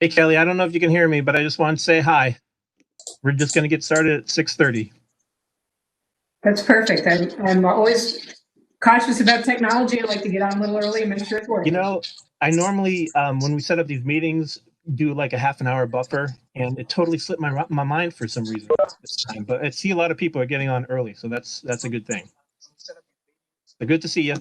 Hey, Kelly, I don't know if you can hear me, but I just wanted to say hi. We're just going to get started at 6:30. That's perfect. I'm always cautious about technology. I like to get on a little early and make sure it's You working. know, I normally, when we set up these meetings, do like a half an hour buffer, and it totally slipped my mind for some reason this time. But I see a lot of people are getting on early, so that's a good thing. So good to see you.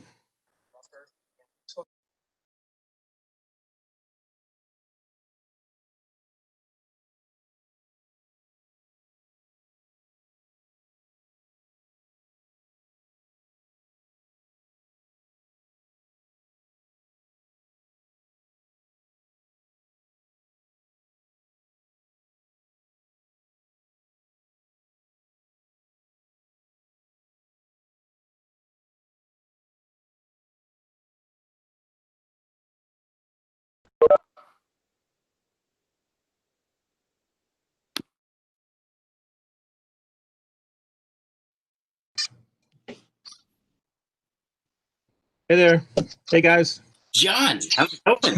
Hey there. Hey guys. John, how's it going?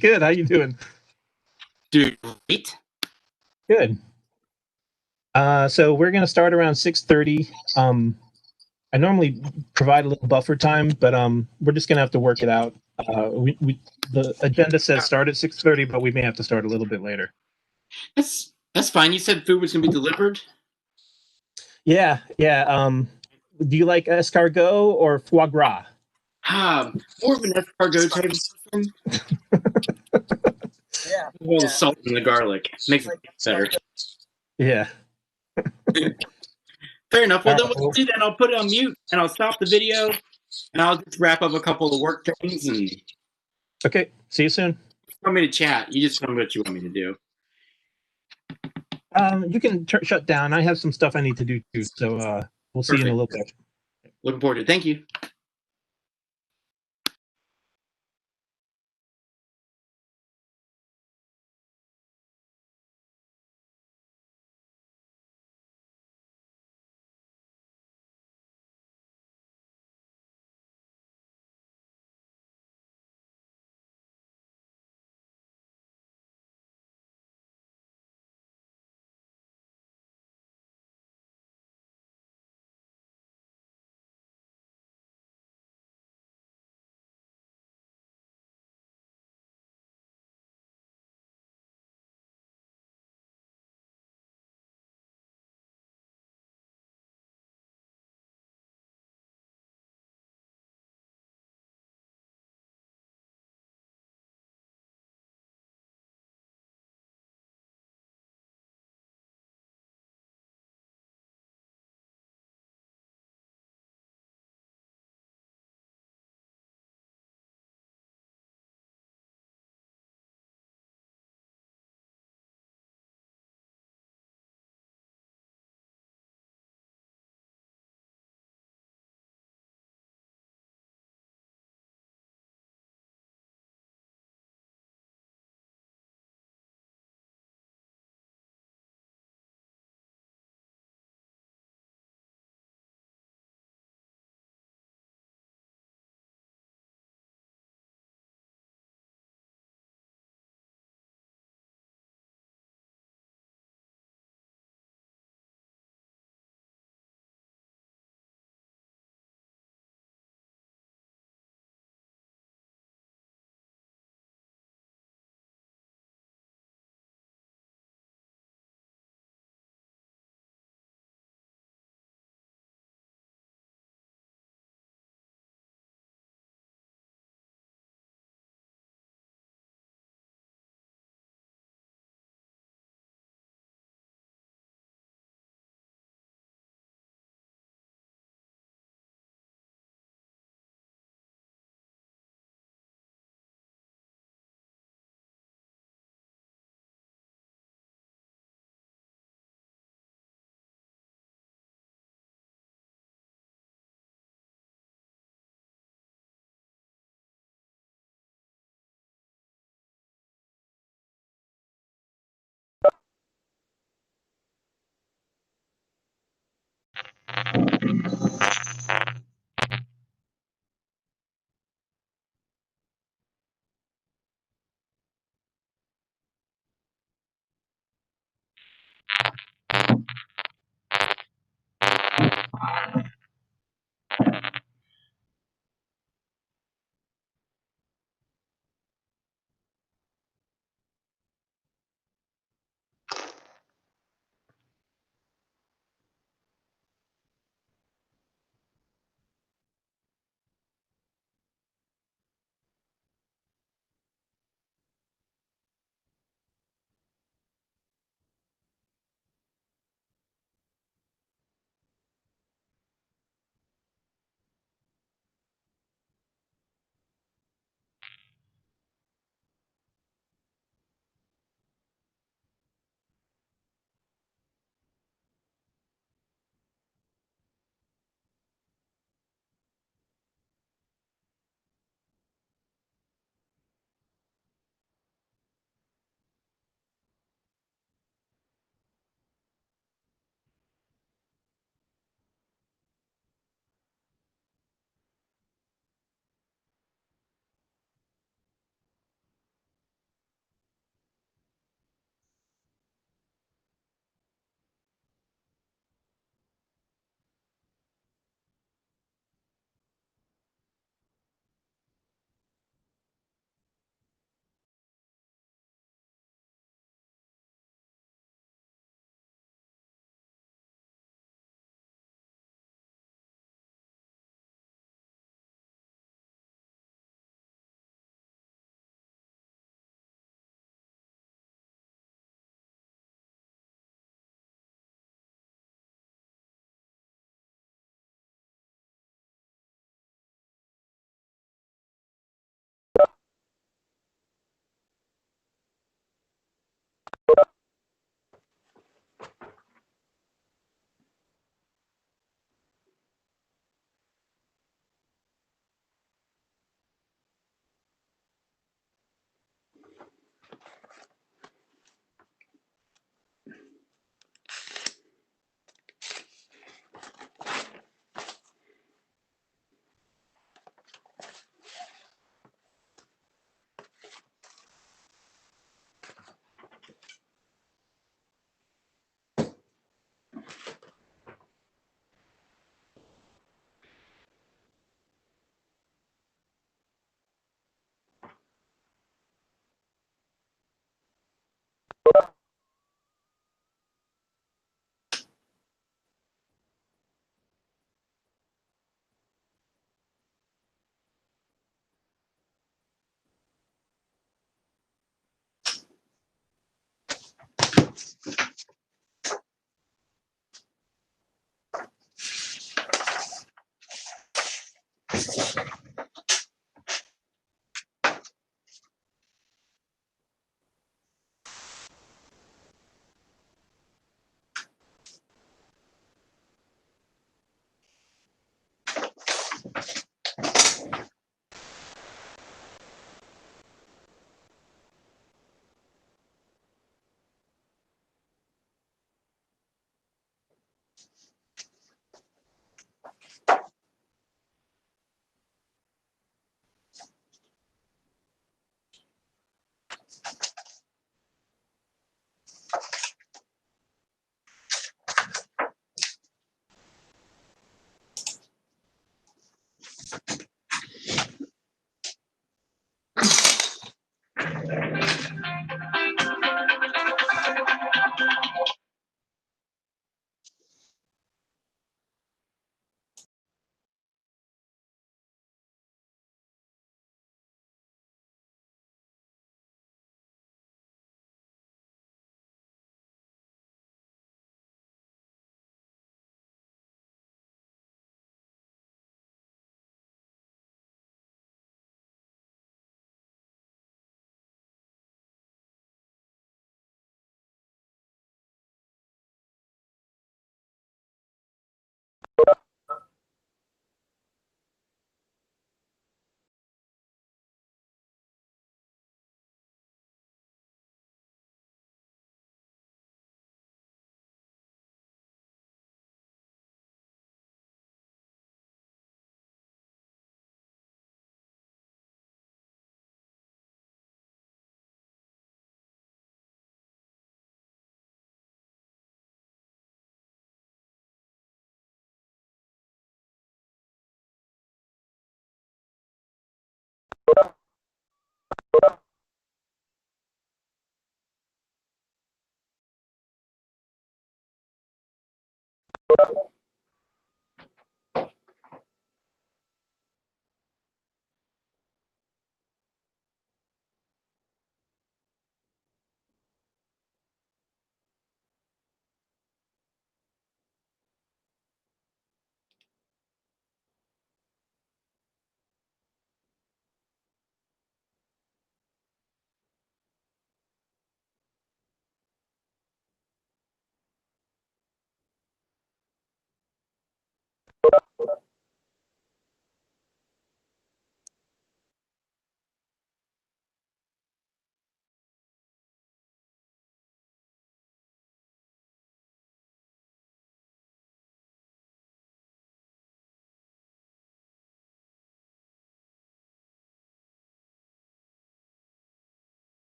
Good. How you doing? Doing great. Good. So we're going to start around 6:30. I normally provide a little buffer time, but we're just going to have to work it out. The agenda says start at 6:30, but we may have to start a little bit later. That's fine. You said food was gonna be delivered. Yeah, yeah. Do you like escargot or foie gras? More of an escargot type of person. All the salt and the garlic makes it better. Yeah. Fair enough. Well, All then right, we'll do that. I'll put it on mute and I'll stop the video and I'll just wrap up a couple of work things and okay. See you soon. want me to chat. You just tell me what you want me to do. You can shut down. I have some stuff I need to do too. So we'll see you in a little bit. Looking forward to it. Thank you.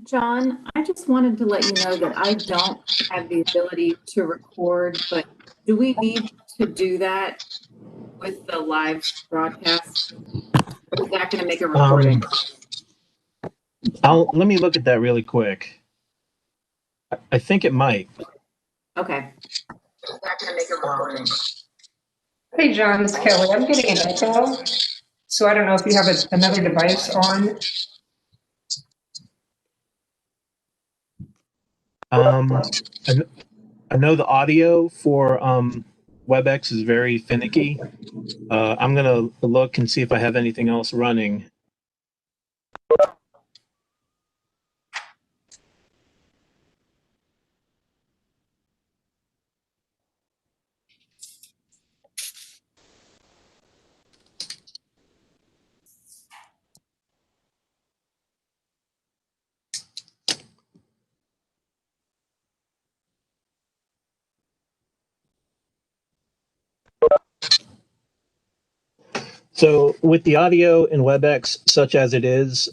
John, I just wanted to let you know that I don't have the ability to record, but do we need to do that with the live broadcast? Or is that going to make a recording? Let me look at that really quick. I think it might. Okay. Hey, John, it's Kelly. I'm getting an echo, so I don't know if you have another device on. I know the audio for WebEx is very finicky. I'm gonna look and see if I have anything else running. So with the audio in WebEx, such as it is,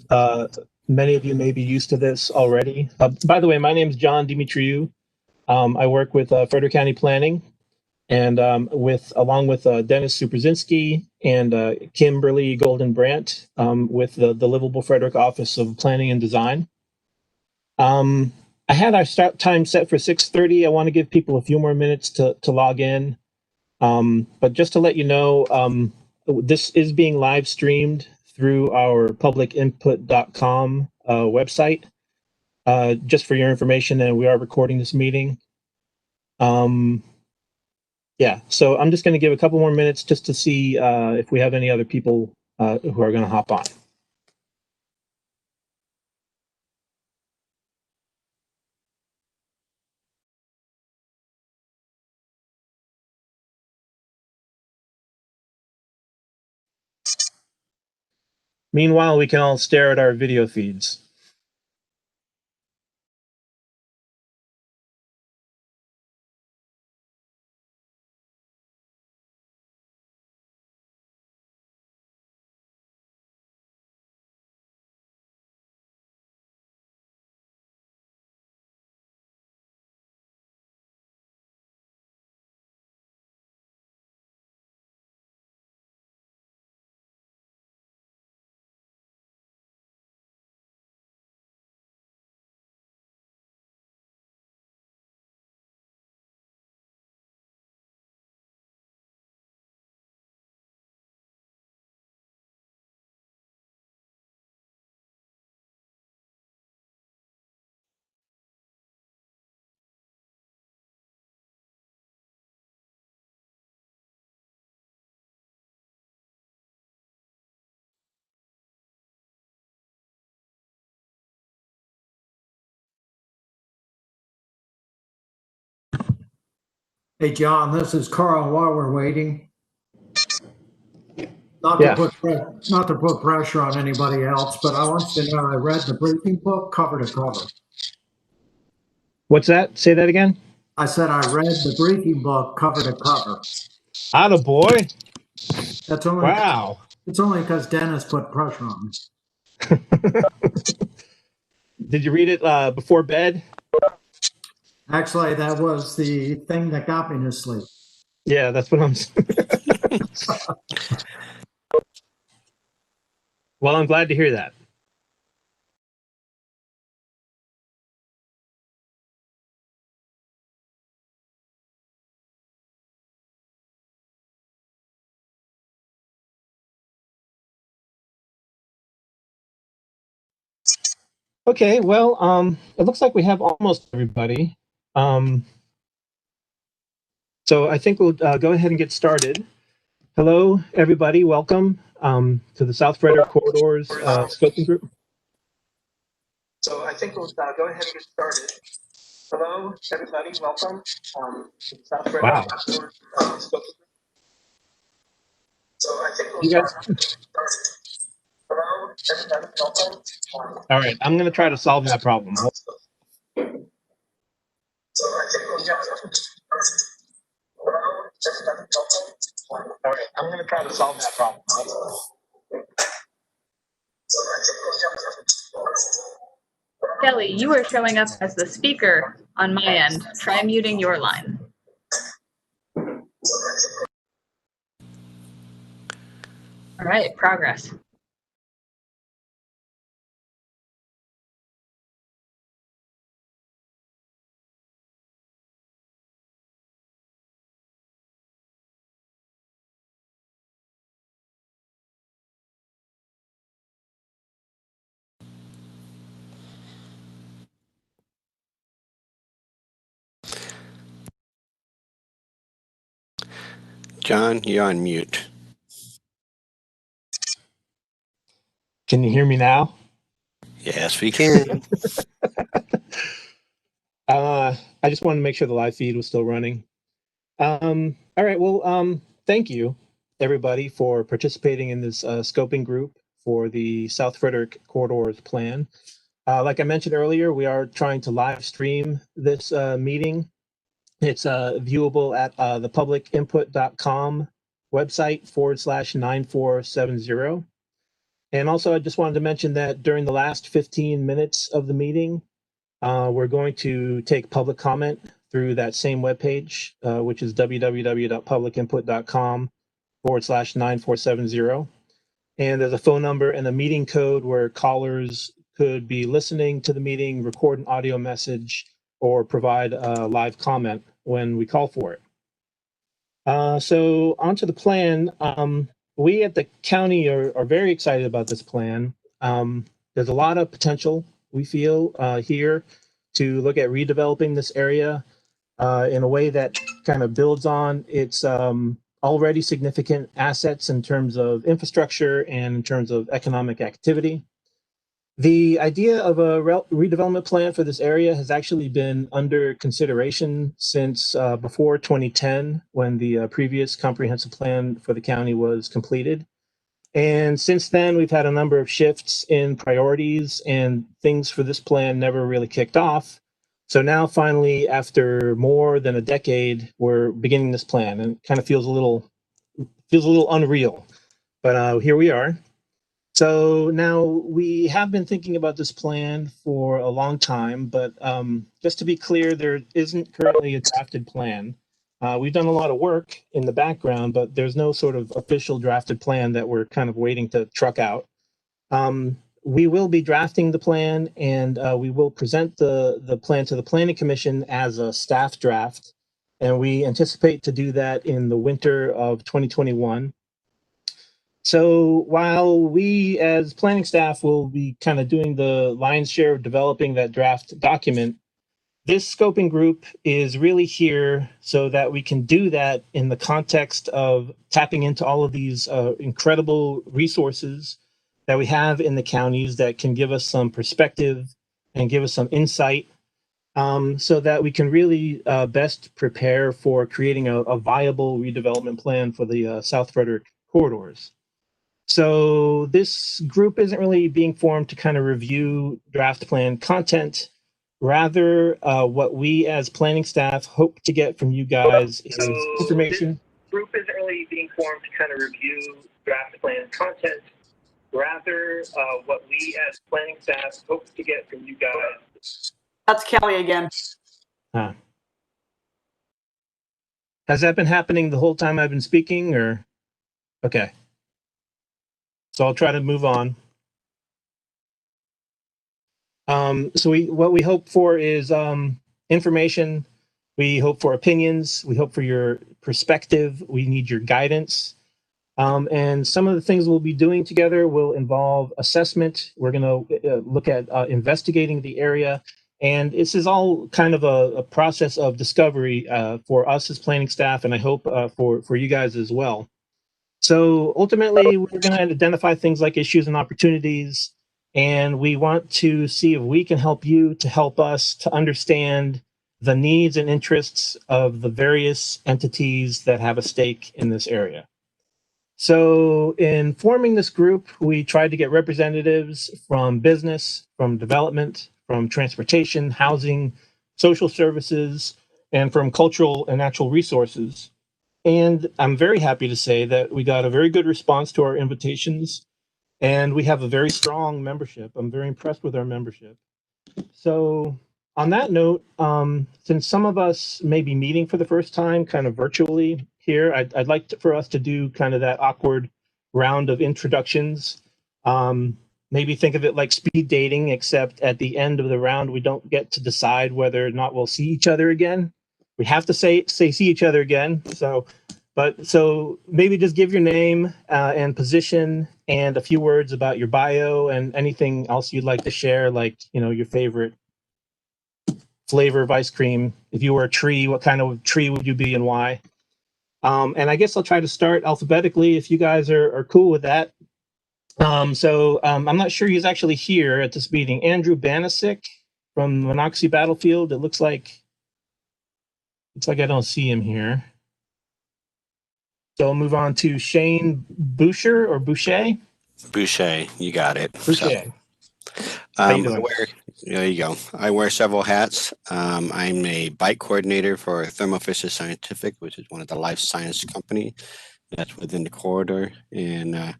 many of you may be used to this already. By the way, my name is John Dimitriou. I work with Frederick County Planning, and along with Dennis Suprzinski and Kimberly Golden Brandt with the Livable Frederick Office of Planning and Design. I had our start time set for 6:30. I want to give people a few more minutes to log in. But just to let you know, this is being live streamed through our publicinput.com website, just for your information, and we are recording this meeting. Yeah, so I'm just going to give a couple more minutes just to see if we have any other people who are going to hop on. Meanwhile, we can all stare at our video feeds. Hey, John, this is Carl while we're waiting. Not Yeah. to put pressure on anybody else, but I want you to know I read the briefing book cover to cover. What's that? Say that again. I said I read the briefing book cover to cover. Atta boy. That's only Wow. It's only because Dennis put pressure on me. Did you read it before bed? Actually, that was the thing that got me to sleep. Yeah, that's what I'm. Well, I'm glad to hear that. Okay, well, it looks like we have almost everybody. Um, so I think we'll go ahead and get started. Hello, everybody. Welcome to the South Frederick Corridors Scoping Group. So I think we'll go ahead and get started. Hello, everybody. Welcome to the South Frederick Corridors Scoping Group. So I think we'll start. Hello, everybody. Welcome. All right, I'm going to try to solve that problem. So I think we'll get started. Hello, everybody. Welcome. All right, I'm going to try to solve that problem. Kelly, you are showing up as the speaker on my end. Try muting your line. All right, progress. John, you're on mute. Can you hear me now? Yes, we can. I just wanted to make sure the live feed was still running. All right. Well, thank you, everybody, for participating in this scoping group for the South Frederick Corridors Plan. Like I mentioned earlier, we are trying to live stream this meeting. It's viewable at the publicinput.com website /9470. And also, I just wanted to mention that during the last 15 minutes of the meeting, we're going to take public comment through that same webpage, which is www.publicinput.com /9470. And there's a phone number and a meeting code where callers could be listening to the meeting, record an audio message, or provide a live comment when we call for it. So onto the plan. We at the county are very excited about this plan. There's a lot of potential, we feel, here to look at redeveloping this area in a way that kind of builds on its already significant assets in terms of infrastructure and in terms of economic activity. The idea of a redevelopment plan for this area has actually been under consideration since before 2010, when the previous comprehensive plan for the county was completed. And since then, we've had a number of shifts in priorities, and things for this plan never really kicked off. So now, finally, after more than a decade, we're beginning this plan, and it kind of feels a little unreal. But here we are. So now we have been thinking about this plan for a long time, but just to be clear, there isn't currently a drafted plan. We've done a lot of work in the background, but there's no sort of official drafted plan that we're kind of waiting to truck out. We will be drafting the plan, and we will present the plan to the Planning Commission as a staff draft, and we anticipate to do that in the winter of 2021. So while we as planning staff will be kind of doing the lion's share of developing that draft document, this scoping group is really here so that we can do that in the context of tapping into all of these incredible resources that we have in the counties that can give us some perspective and give us some insight, so that we can really best prepare for creating a viable redevelopment plan for the South Frederick corridors. So this group isn't really being formed to kind of review draft plan content. Rather, what we as planning staff hope to get from you guys is information. This group isn't really being formed to kind of review draft plan content. Rather, what we as planning staff hope to get from you guys. That's Kelly again. Has that been happening the whole time I've been speaking, or? Okay. So I'll try to move on. So what we hope for is information. We hope for opinions. We hope for your perspective. We need your guidance. And some of the things we'll be doing together will involve assessment. We're going to look at investigating the area. And this is all kind of a process of discovery for us as planning staff, and I hope for you guys as well. So ultimately, we're going to identify things like issues and opportunities, and we want to see if we can help you to help us to understand the needs and interests of the various entities that have a stake in this area. So in forming this group, we tried to get representatives from business, from development, from transportation, housing, social services, and from cultural and natural resources. And I'm very happy to say that we got a very good response to our invitations, and we have a very strong membership. I'm very impressed with our membership. So on that note, since some of us may be meeting for the first time kind of virtually here, I'd like for us to do kind of that awkward round of introductions. Maybe think of it like speed dating, except at the end of the round, we don't get to decide whether or not we'll see each other again. We have to say see each other again. So maybe just give your name and position and a few words about your bio and anything else you'd like to share, like, you know, your favorite flavor of ice cream. If you were a tree, what kind of tree would you be and why? And I guess I'll try to start alphabetically if you guys are cool with that. I'm not sure he's actually here at this meeting. Andrew Banasic from Monocacy Battlefield. It looks like I don't see him here. So I'll move on to Shane Boucher or Boucher. Boucher, you got it. Boucher. There you go. I wear several hats. I'm a bike coordinator for Thermo Fisher Scientific, which is one of the life science company that's within the corridor. And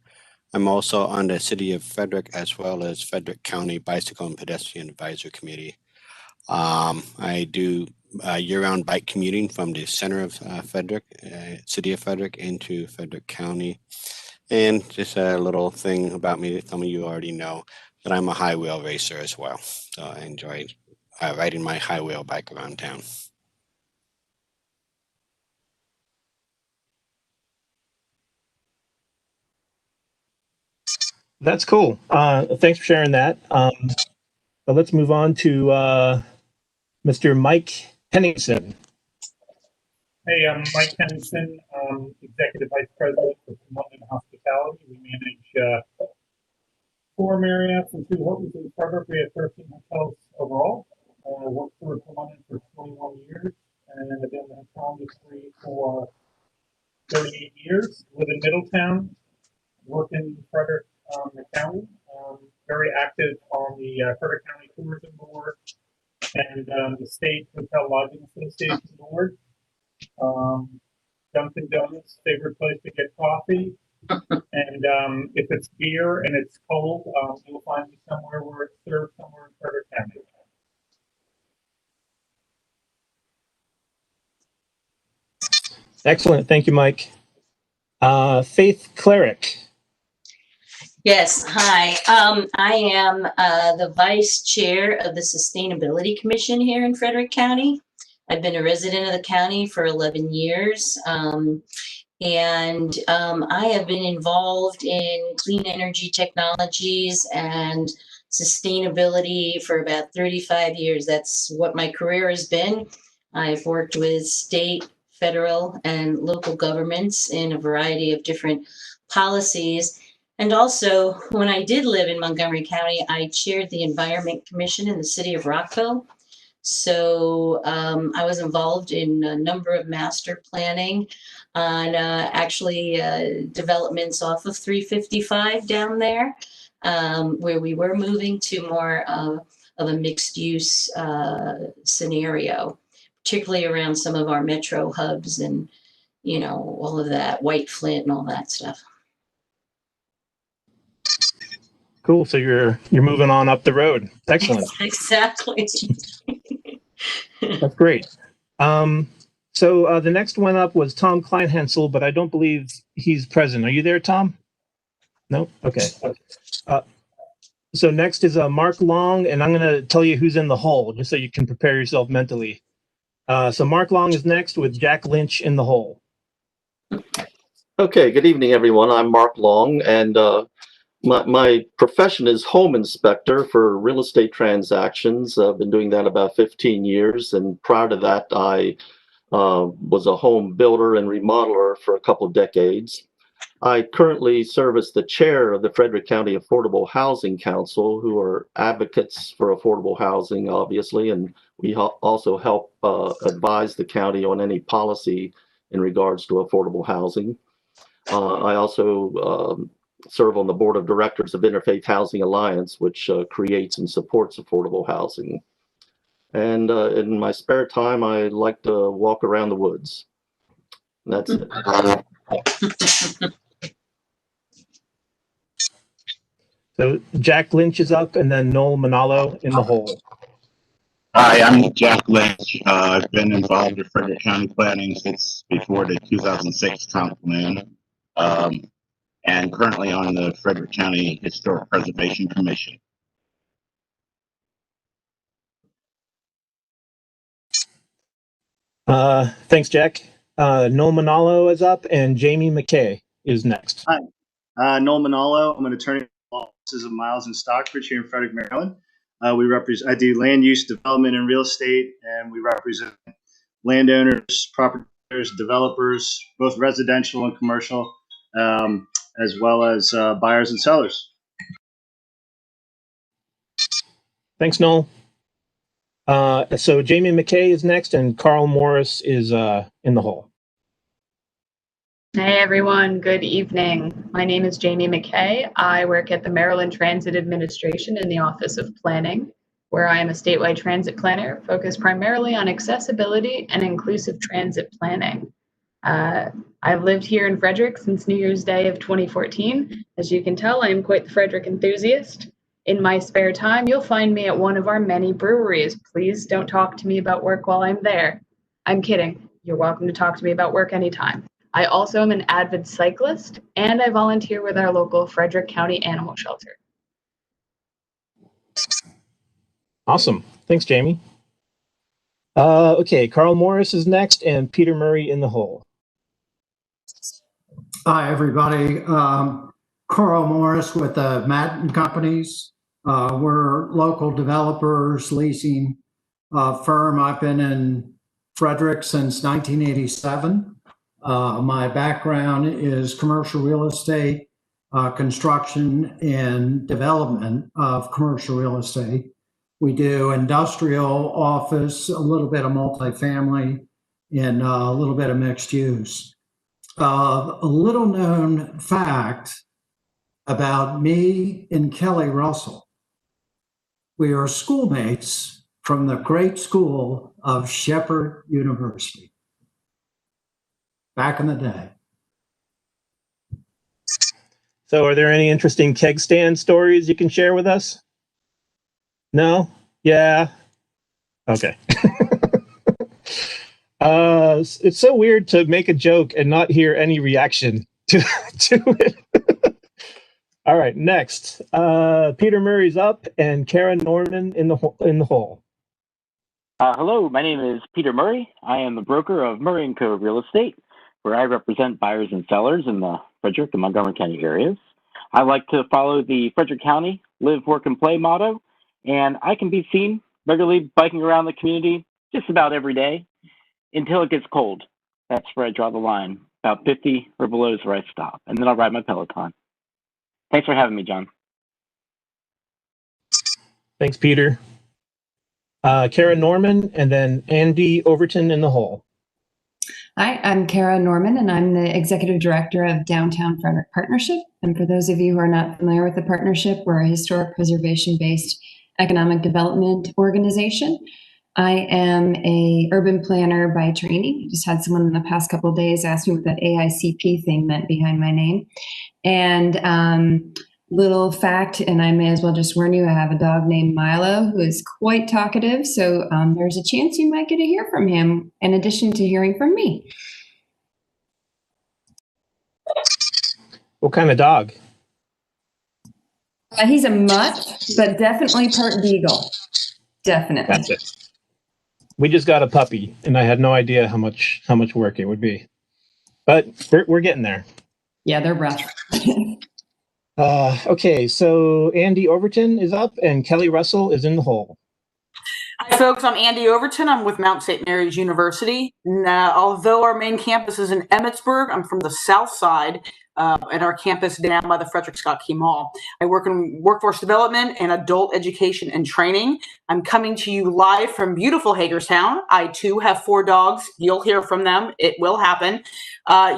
I'm also on the City of Frederick as well as Frederick County Bicycle and Pedestrian Advisory Committee. I do year-round bike commuting from the center of Frederick, City of Frederick, into Frederick County. And just a little thing about me that some of you already know, that I'm a high wheel racer as well. So I enjoy riding my high wheel bike around town. That's cool. Thanks for sharing that. But let's move on to Mr. Mike Henningsen. Hey, I'm Mike Henningsen, Executive Vice President for London Hospitality. We manage 4 Marriotts and 2 hotels in Frederick. We have 13 hotels overall. Worked for London for 21 years, and I've been in the hotel industry for 38 years. Live in Middletown, work in Frederick County. Very active on the Frederick County Tourism Board and the State Hotel Lodging Association Board. Dunkin' Donuts, favorite place to get coffee. And if it's beer and it's cold, you'll find me somewhere where it's served somewhere in Frederick County. Excellent. Thank you, Mike. Faith Cleric. Yes, hi. I am the vice chair of the Sustainability Commission here in Frederick County. I've been a resident of the county for 11 years. And I have been involved in clean energy technologies and sustainability for about 35 years. That's what my career has been. I've worked with state, federal, and local governments in a variety of different policies. And also, when I did live in Montgomery County, I chaired the Environment Commission in the city of Rockville. So I was involved in a number of master planning on developments off of 355 down there, where we were moving to more of a mixed use scenario, particularly around some of our metro hubs and, you know, all of that, White Flint and all that stuff. Cool. So you're moving on up the road. Excellent. Exactly. That's great. So the next one up was Tom Kleinhensel, but I don't believe he's present. Are you there, Tom? No? Okay. So next is Mark Long, and I'm going to tell you who's in the hole, just so you can prepare yourself mentally. So Mark Long is next with Jack Lynch in the hole. Okay, good evening, everyone. I'm Mark Long, and my profession is home inspector for real estate transactions. I've been doing that about 15 years, and prior to that, I was a home builder and remodeler for a couple of decades. I currently serve as the chair of the Frederick County Affordable Housing Council, who are advocates for affordable housing, obviously, and we also help advise the county on any policy in regards to affordable housing. I also serve on the board of directors of Interfaith Housing Alliance, which creates and supports affordable housing. And in my spare time, I like to walk around the woods. That's it. So Jack Lynch is up, and then Noel Manalo in the hole. Hi, I'm Jack Lynch. I've been involved in Frederick County planning since before the 2006 comp plan, and currently on the Frederick County Historic Preservation Commission. Thanks, Jack. Noel Manalo is up, and Jamie McKay is next. Hi, Noel Manalo. I'm an attorney at the offices of Miles and Stockbridge here in Frederick, Maryland. I do land use development and real estate, and we represent landowners, property owners, developers, both residential and commercial, as well as buyers and sellers. Thanks, Noel. So Jamie McKay is next, and Carl Morris is in the hole. Hey everyone, good evening. My name is Jamie McKay. I work at the Maryland Transit Administration in the Office of Planning, where I am a statewide transit planner focused primarily on accessibility and inclusive transit planning. I've lived here in Frederick since New Year's Day of 2014. As you can tell, I am quite the Frederick enthusiast. In my spare time, you'll find me at one of our many breweries. Please don't talk to me about work while I'm there. I'm kidding. You're welcome to talk to me about work anytime. I also am an avid cyclist, and I volunteer with our local Frederick County Animal Shelter. Awesome. Thanks, Jamie. Okay, Carl Morris is next, and Peter Murray in the hole. Hi, everybody. Carl Morris with the Madden Companies. We're local developers, leasing firm. I've been in Frederick since 1987. My background is commercial real estate, construction, and development of commercial real estate. We do industrial, office, a little bit of multifamily, and a little bit of mixed use. A little known fact about me and Kelly Russell. We are schoolmates from the great school of Shepherd University. Back in the day. So are there any interesting keg stand stories you can share with us? No? Yeah? Okay. It's so weird to make a joke and not hear any reaction to it. All right, next. Peter Murray's up, and Kara Norman in the hole. Hello, my name is Peter Murray. I am the broker of Murray & Co. Real Estate, where I represent buyers and sellers in the Frederick and Montgomery County areas. I like to follow the Frederick County live, work, and play motto, and I can be seen regularly biking around the community just about every day until it gets cold. That's where I draw the line. About 50 or below is where I stop, and then I'll ride my Peloton. Thanks for having me, John. Thanks, Peter. Kara Norman, and then Andy Overton in the hole. Hi, I'm Kara Norman, and I'm the Executive Director of Downtown Frederick Partnership. And for those of you who are not familiar with the partnership, we're a historic preservation-based economic development organization. I am a urban planner by training. I just had someone in the past couple of days ask me what that AICP thing meant behind my name. And little fact, and I may as well just warn you, I have a dog named Milo who is quite talkative. So there's a chance you might get to hear from him in addition to hearing from me. What kind of dog? He's a mutt, but definitely part beagle. Definitely. That's it. We just got a puppy, and I had no idea how much work it would be, but we're getting there. Yeah, they're rough. Okay, so Andy Overton is up, and Kelly Russell is in the hole. Hi, folks. I'm Andy Overton. I'm with Mount St. Mary's University. Now, although our main campus is in Emmitsburg, I'm from the south side, at our campus down by the Frederick Scott Key Mall. I work in workforce development and adult education and training. I'm coming to you live from beautiful Hagerstown. I, too, have 4 dogs. You'll hear from them. It will happen.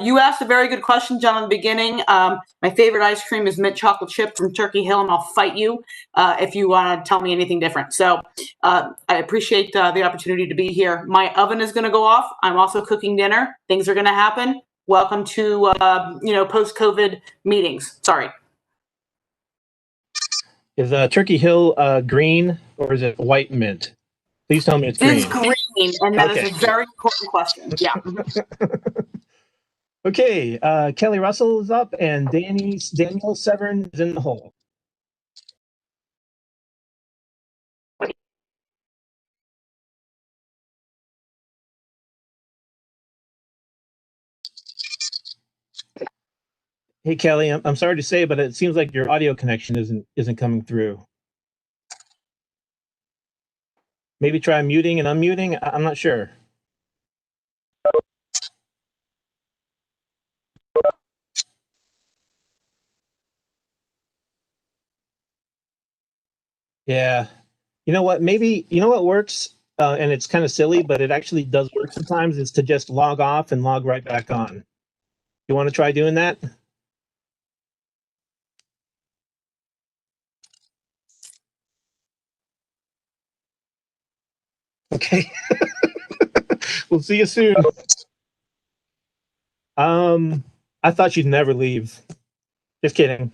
You asked a very good question, John, in the beginning. My favorite ice cream is mint chocolate chip from Turkey Hill, and I'll fight you if you want to tell me anything different. So I appreciate the opportunity to be here. My oven is going to go off. I'm also cooking dinner. Things are going to happen. Welcome to, post-COVID meetings. Sorry. Is Turkey Hill green or is it white mint? Please tell me it's green. It's green, and that is a very important question. Yeah. Okay, Kelly Russell is up, and Daniel Severn is in the hole. Hey Kelly, I'm sorry to say, but it seems like your audio connection isn't coming through. Maybe try muting and unmuting. I'm not sure. Yeah. You know what? Maybe, you know what works, and it's kind of silly, but it actually does work sometimes, is to just log off and log right back on. You want to try doing that? Okay. We'll see you soon. I thought you'd never leave. Just kidding.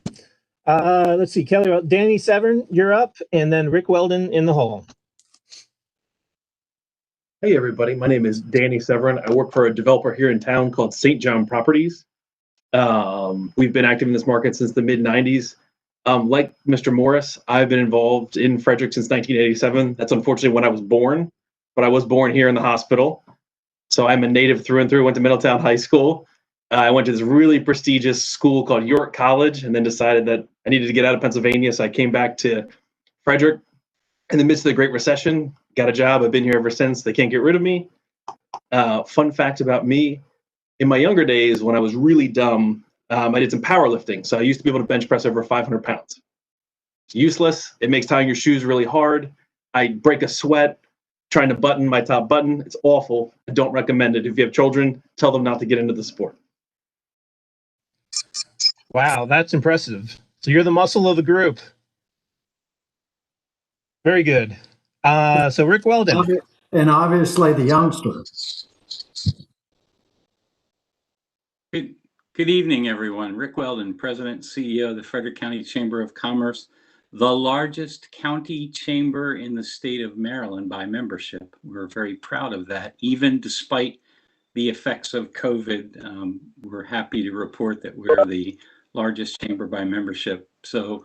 Let's see, Kelly, Danny Severn, you're up, and then Rick Weldon in the hole. Hey everybody, my name is Danny Severin. I work for a developer here in town called St. John Properties. We've been active in this market since the mid-90s. Like Mr. Morris, I've been involved in Frederick since 1987. That's unfortunately when I was born, but I was born here in the hospital. So I'm a native through and through, went to Middletown High School. I went to this really prestigious school called York College, and then decided that I needed to get out of Pennsylvania. So I came back to Frederick in the midst of the Great Recession, got a job. I've been here ever since. They can't get rid of me. Fun fact about me, in my younger days when I was really dumb, I did some powerlifting. So I used to be able to bench press over 500 pounds. It's useless. It makes tying your shoes really hard. I break a sweat trying to button my top button. It's awful. I don't recommend it. If you have children, tell them not to get into the sport. Wow, that's impressive. So you're the muscle of the group. Very good. So Rick Weldon. And obviously the youngster. Good evening, everyone. Rick Weldon, President and CEO of the Frederick County Chamber of Commerce, the largest county chamber in the state of Maryland by membership. We're very proud of that. Even despite the effects of COVID, we're happy to report that we're the largest chamber by membership. So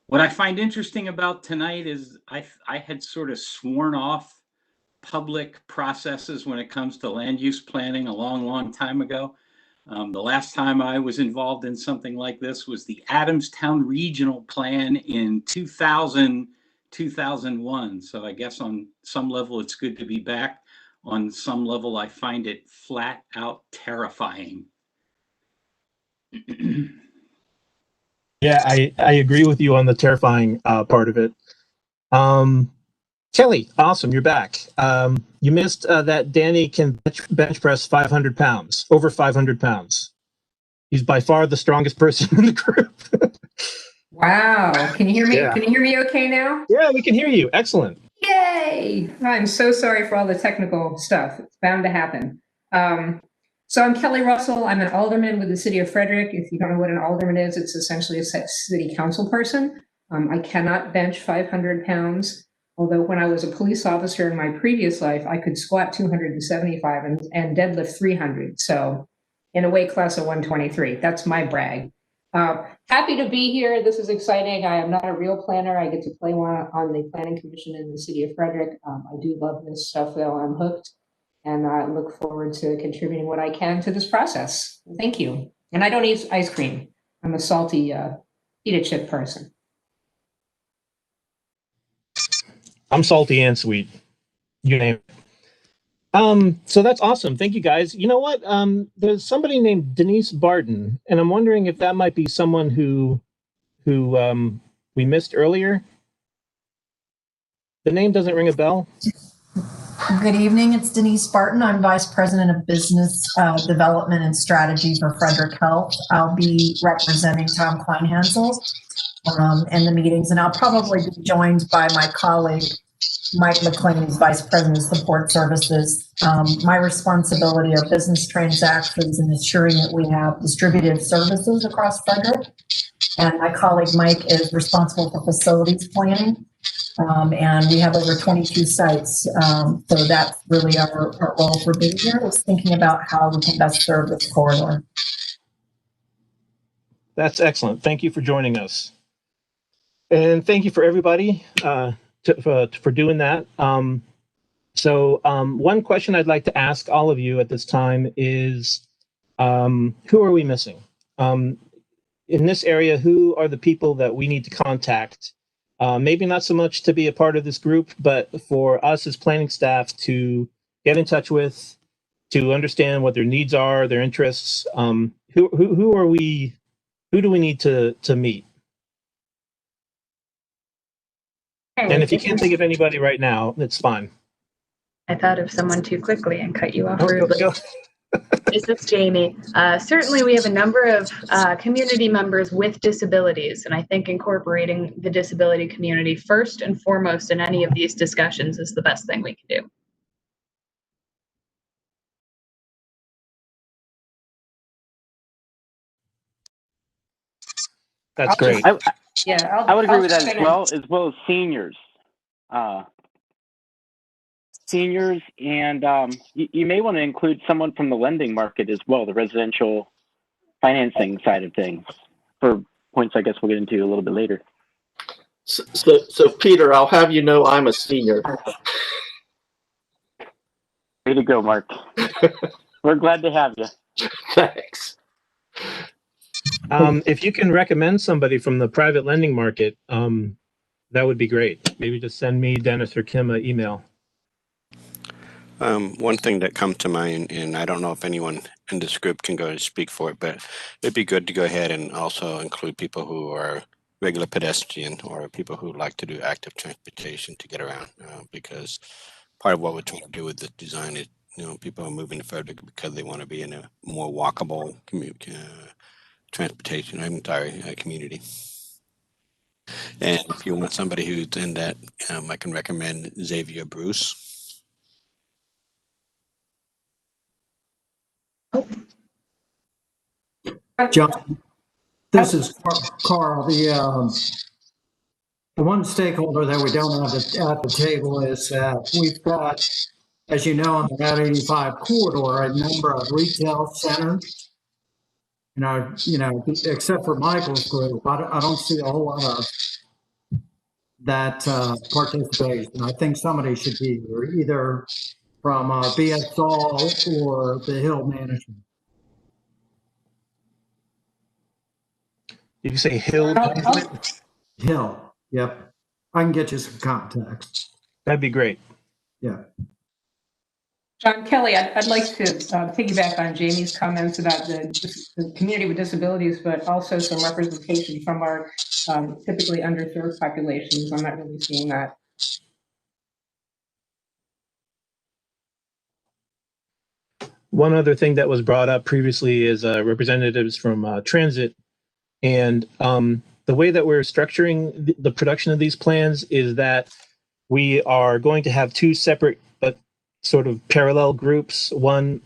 what I find interesting about tonight is I had sort of sworn off public processes when it comes to land use planning a long time ago. The last time I was involved in something like this was the Adamstown Regional Plan in 2001. So I guess on some level it's good to be back. On some level I find it flat out terrifying. Yeah, I agree with you on the terrifying part of it. Kelly, awesome, you're back. You missed that Danny can bench press 500 pounds, over 500 pounds. He's by far the strongest person in the group. Wow. Can you hear me? Yeah. Can you hear me okay now? Yeah, we can hear you. Excellent. Yay! I'm so sorry for all the technical stuff. It's bound to happen. So I'm Kelly Russell. I'm an alderman with the city of Frederick. If you don't know what an alderman is, it's essentially a city council person. I cannot bench 500 pounds, although when I was a police officer in my previous life, I could squat 275 and deadlift 300. So in a weight class of 123, that's my brag. Happy to be here. This is exciting. I am not a real planner. I get to play one on the planning commission in the city of Frederick. I do love this stuff though. I'm hooked and I look forward to contributing what I can to this process. Thank you. And I don't eat ice cream. I'm a salty, eat a chip person. I'm salty and sweet. You name it. So that's awesome. Thank you guys. You know what? There's somebody named Denise Barton, and I'm wondering if that might be someone who we missed earlier. The name doesn't ring a bell. Good evening. It's Denise Barton. I'm Vice President of Business Development and Strategy for Frederick Health. I'll be representing Tom Kleinhansel in the meetings, and I'll probably be joined by my colleague, Mike McLean, who's Vice President of Support Services. My responsibility are business transactions and ensuring that we have distributed services across Frederick. And my colleague, Mike, is responsible for facilities planning. And we have over 22 sites. So that's really our role for being here, is thinking about how we can best serve this corridor. That's excellent. Thank you for joining us. And thank you for everybody for doing that. So one question I'd like to ask all of you at this time is, who are we missing? In this area, who are the people that we need to contact? Maybe not so much to be a part of this group, but for us as planning staff to get in touch with, to understand what their needs are, their interests. Who are we? Who do we need to meet? And if you can't think of anybody right now, it's fine. I thought of someone too quickly and cut you off Oh, rudely. go. This is Jamie. Certainly, we have a number of community members with disabilities, and I think incorporating the disability community first and foremost in any of these discussions is the best thing we can do. That's great. I would agree with that as well as seniors. Seniors, and you may want to include someone from the lending market as well, the residential financing side of things, for points I guess we'll get into a little bit later. So Peter, I'll have you know I'm a senior. Way to go, Mark. We're glad to have you. Thanks. If you can recommend somebody from the private lending market, that would be great. Maybe just send me, Dennis, or Kim an email. One thing that comes to mind, and I don't know if anyone in this group can go and speak for it, but it'd be good to go ahead and also include people who are regular pedestrian or people who like to do active transportation to get around, because part of what we're trying to do with the design is, people are moving further because they want to be in a more walkable transportation, community. And if you want somebody who's in that, I can recommend Xavier Bruce. John, this is Carl. The one stakeholder that we don't have at the table is we've got, as you know, on the Route 85 corridor, a number of retail centers. Except for Michael's group, I don't see a whole lot of that participation. I think somebody should be here, either from BSL or the Hill Management. Did you say Hill Management? Hill, yep. I can get you some context. That'd be great. Yeah. John Kelly, I'd like to piggyback on Jamie's comments about the community with disabilities, but also some representation from our typically underserved populations. I'm not really seeing that. One other thing that was brought up previously is representatives from transit, and the way that we're structuring the production of these plans is that we are going to have two separate but sort of parallel groups, one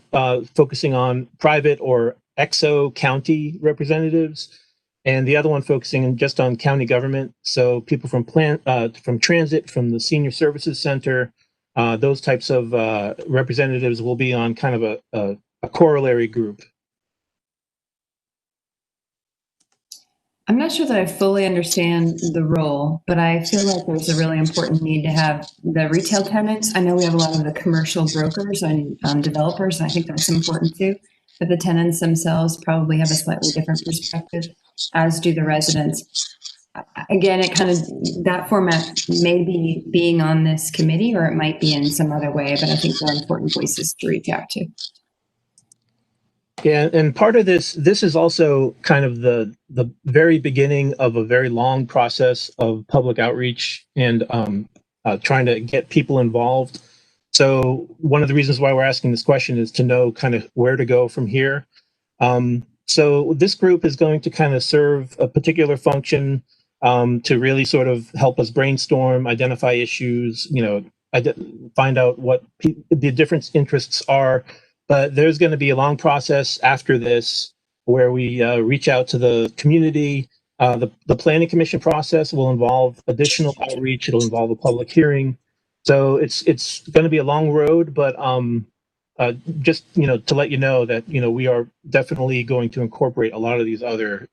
focusing on private or exo county representatives, and the other one focusing just on county government. So people from from transit, from the senior services center, those types of representatives will be on kind of a corollary group. I'm not sure that I fully understand the role, but I feel like there's a really important need to have the retail tenants. I know we have a lot of the commercial brokers and developers, and I think that's important too. But the tenants themselves probably have a slightly different perspective, as do the residents. Again, it kind of, that format may be being on this committee, or it might be in some other way, but I think they're important voices to reach out to. Yeah, and part of this is also kind of the very beginning of a very long process of public outreach and trying to get people involved. So one of the reasons why we're asking this question is to know kind of where to go from here. So this group is going to kind of serve a particular function to really sort of help us brainstorm, identify issues, find out what the different interests are. But there's going to be a long process after this where we reach out to the community. The planning commission process will involve additional outreach. It'll involve a public hearing. So it's going to be a long road, but just to let you know that we are definitely going to incorporate a lot of these other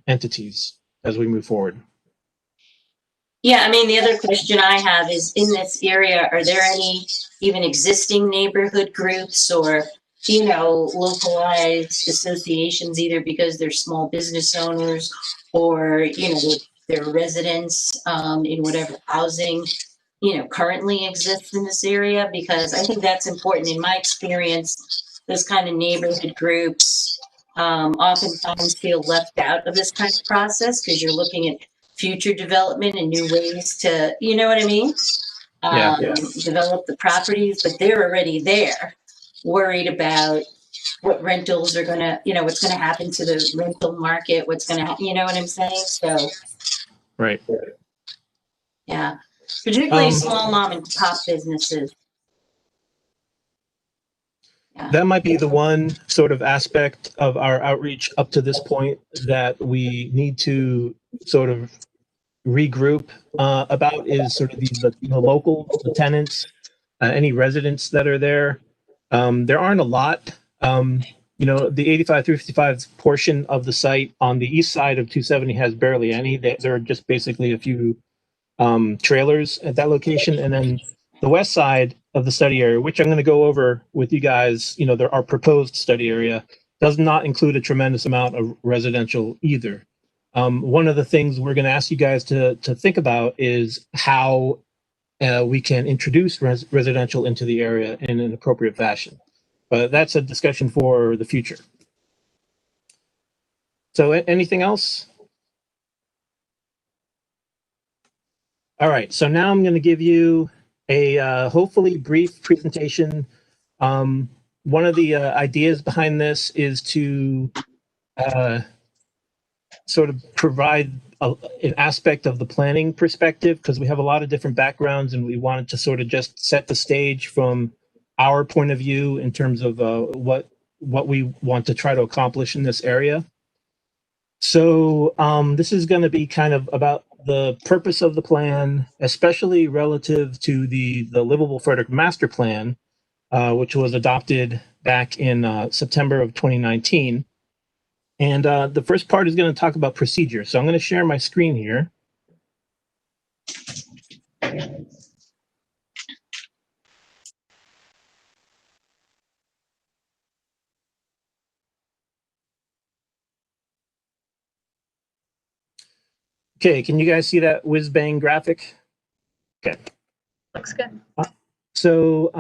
entities as we move forward. Yeah, I mean, the other question I have is, in this area, are there any even existing neighborhood groups or, localized associations, either because they're small business owners or, they're residents in whatever housing, currently exists in this area? Because I think that's important. In my experience, those kind of neighborhood groups oftentimes feel left out of this kind of process because you're looking at future development and new ways to, you know what I mean? Develop the properties, but they're already there, worried about what rentals are gonna, what's gonna happen to the rental market, what's gonna, you know what I'm saying? So, right. Yeah, particularly small mom and pop businesses. That might be the one sort of aspect of our outreach up to this point that we need to sort of regroup about is sort of the local, the tenants, any residents that are there. There aren't a lot. The 85 through 55 portion of the site on the east side of 270 has barely any. There are just basically a few trailers at that location, and then the west side of the study area, which I'm going to go over with you guys, there our proposed study area does not include a tremendous amount of residential either. One of the things we're going to ask you guys to think about is how we can introduce residential into the area in an appropriate fashion. But that's a discussion for the future. So anything else? All right, so now I'm going to give you a hopefully brief presentation. One of the ideas behind this is to sort of provide an aspect of the planning perspective, because we have a lot of different backgrounds and we wanted to sort of just set the stage from our point of view in terms of what we want to try to accomplish in this area. So this is going to be kind of about the purpose of the plan, especially relative to the Livable Frederick Master Plan, which was adopted back in September of 2019. And the first part is going to talk about procedure. So I'm going to share my screen here. Okay, can you guys see that whiz bang graphic? Okay. Looks good. So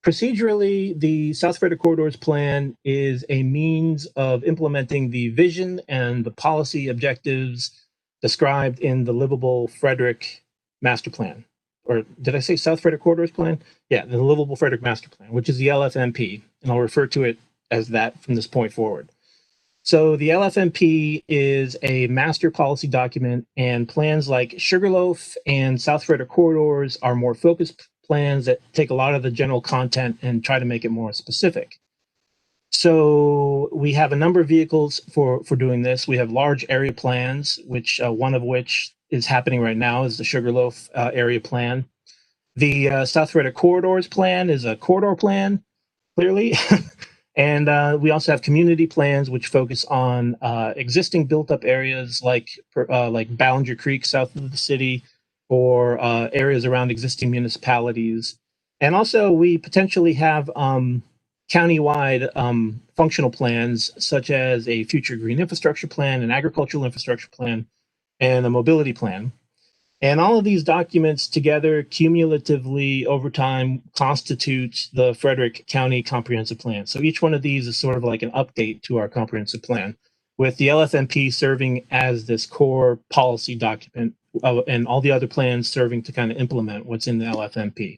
procedurally, the South Frederick Corridors Plan is a means of implementing the vision and the policy objectives described in the Livable Frederick Master Plan. Or did I say South Frederick Corridors Plan? Yeah, the Livable Frederick Master Plan, which is the LFMP, and I'll refer to it as that from this point forward. So the LFMP is a master policy document, and plans like Sugarloaf and South Frederick corridors are more focused plans that take a lot of the general content and try to make it more specific. So we have a number of vehicles for doing this. We have large area plans, which one of which is happening right now is the Sugarloaf area plan. The South Frederick corridors plan is a corridor plan, clearly. And we also have community plans, which focus on existing built-up areas like Ballinger Creek south of the city, or areas around existing municipalities. And also, we potentially have countywide functional plans, such as a future green infrastructure plan, an agricultural infrastructure plan, and a mobility plan. And all of these documents together cumulatively over time constitute the Frederick County Comprehensive Plan. So each one of these is sort of like an update to our comprehensive plan, with the LFMP serving as this core policy document and all the other plans serving to kind of implement what's in the LFMP.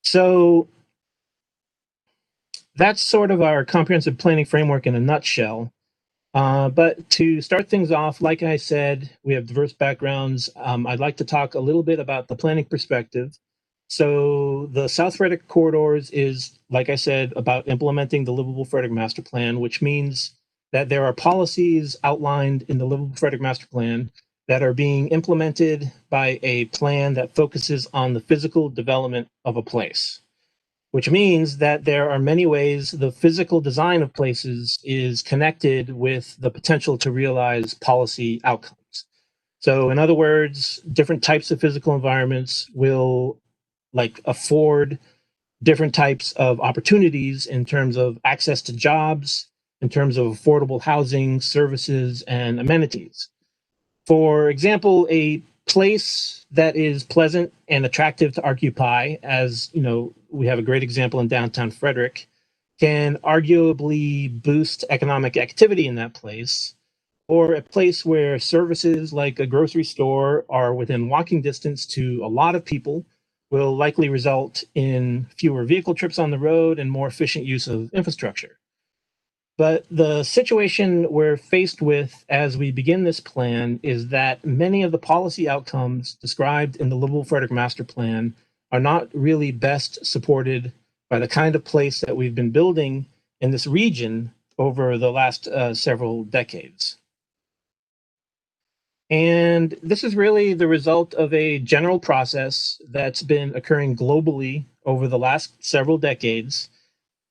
So that's sort of our comprehensive planning framework in a nutshell. But to start things off, like I said, we have diverse backgrounds. I'd like to talk a little bit about the planning perspective. So the South Frederick corridors is, like I said, about implementing the Livable Frederick Master Plan, which means that there are policies outlined in the Livable Frederick Master Plan that are being implemented by a plan that focuses on the physical development of a place, which means that there are many ways the physical design of places is connected with the potential to realize policy outcomes. So in other words, different types of physical environments will afford different types of opportunities in terms of access to jobs, in terms of affordable housing, services, and amenities. For example, a place that is pleasant and attractive to occupy, as you know, we have a great example in downtown Frederick, can arguably boost economic activity in that place. Or a place where services like a grocery store are within walking distance to a lot of people will likely result in fewer vehicle trips on the road and more efficient use of infrastructure. But the situation we're faced with as we begin this plan is that many of the policy outcomes described in the Livable Frederick Master Plan are not really best supported by the kind of place that we've been building in this region over the last several decades. And this is really the result of a general process that's been occurring globally over the last several decades.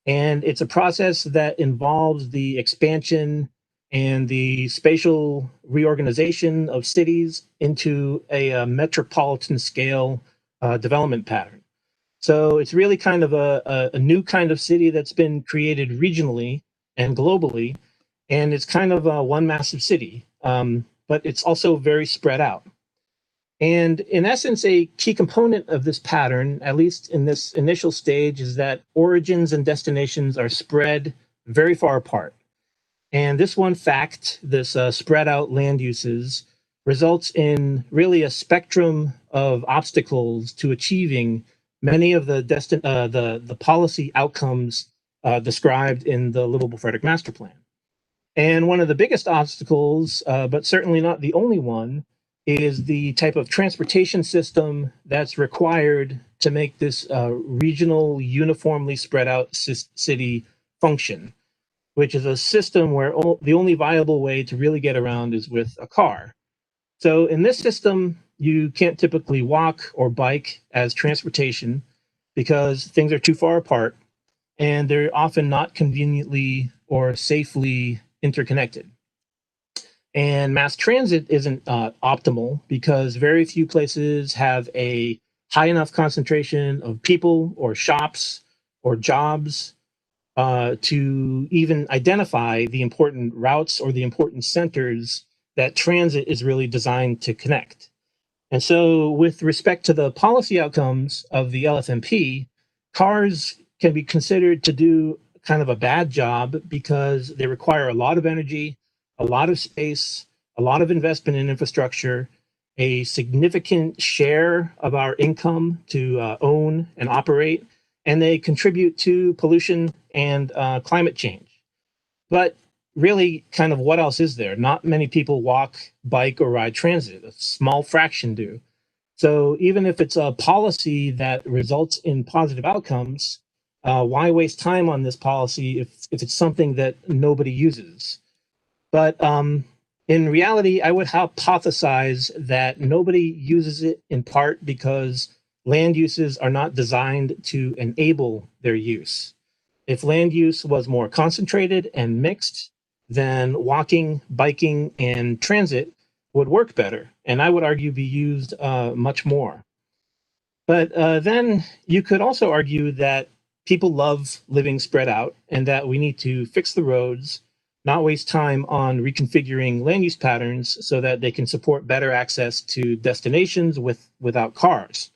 And it's a process that involves the expansion and the spatial reorganization of cities into a metropolitan scale development pattern. So it's really kind of a new kind of city that's been created regionally and globally. And it's kind of one massive city, but it's also very spread out. And in essence, a key component of this pattern, at least in this initial stage, is that origins and destinations are spread very far apart. And this one fact, this spread out land uses, results in really a spectrum of obstacles to achieving many of the policy outcomes described in the Livable Frederick Master Plan. And one of the biggest obstacles, but certainly not the only one, is the type of transportation system that's required to make this regional, uniformly spread out city function, which is a system where the only viable way to really get around is with a car. So in this system, you can't typically walk or bike as transportation because things are too far apart, and they're often not conveniently or safely interconnected. And mass transit isn't optimal because very few places have a high enough concentration of people or shops or jobs to even identify the important routes or the important centers that transit is really designed to connect. And so with respect to the policy outcomes of the LFMP, cars can be considered to do kind of a bad job because they require a lot of energy, a lot of space, a lot of investment in infrastructure, a significant share of our income to own and operate, and they contribute to pollution and climate change. But really, kind of what else is there? Not many people walk, bike, or ride transit. A small fraction do. So even if it's a policy that results in positive outcomes, why waste time on this policy if it's something that nobody uses? But in reality, I would hypothesize that nobody uses it in part because land uses are not designed to enable their use. If land use was more concentrated and mixed, then walking, biking, and transit would work better, and I would argue be used much more. But then you could also argue that people love living spread out and that we need to fix the roads, not waste time on reconfiguring land use patterns so that they can support better access to destinations without cars.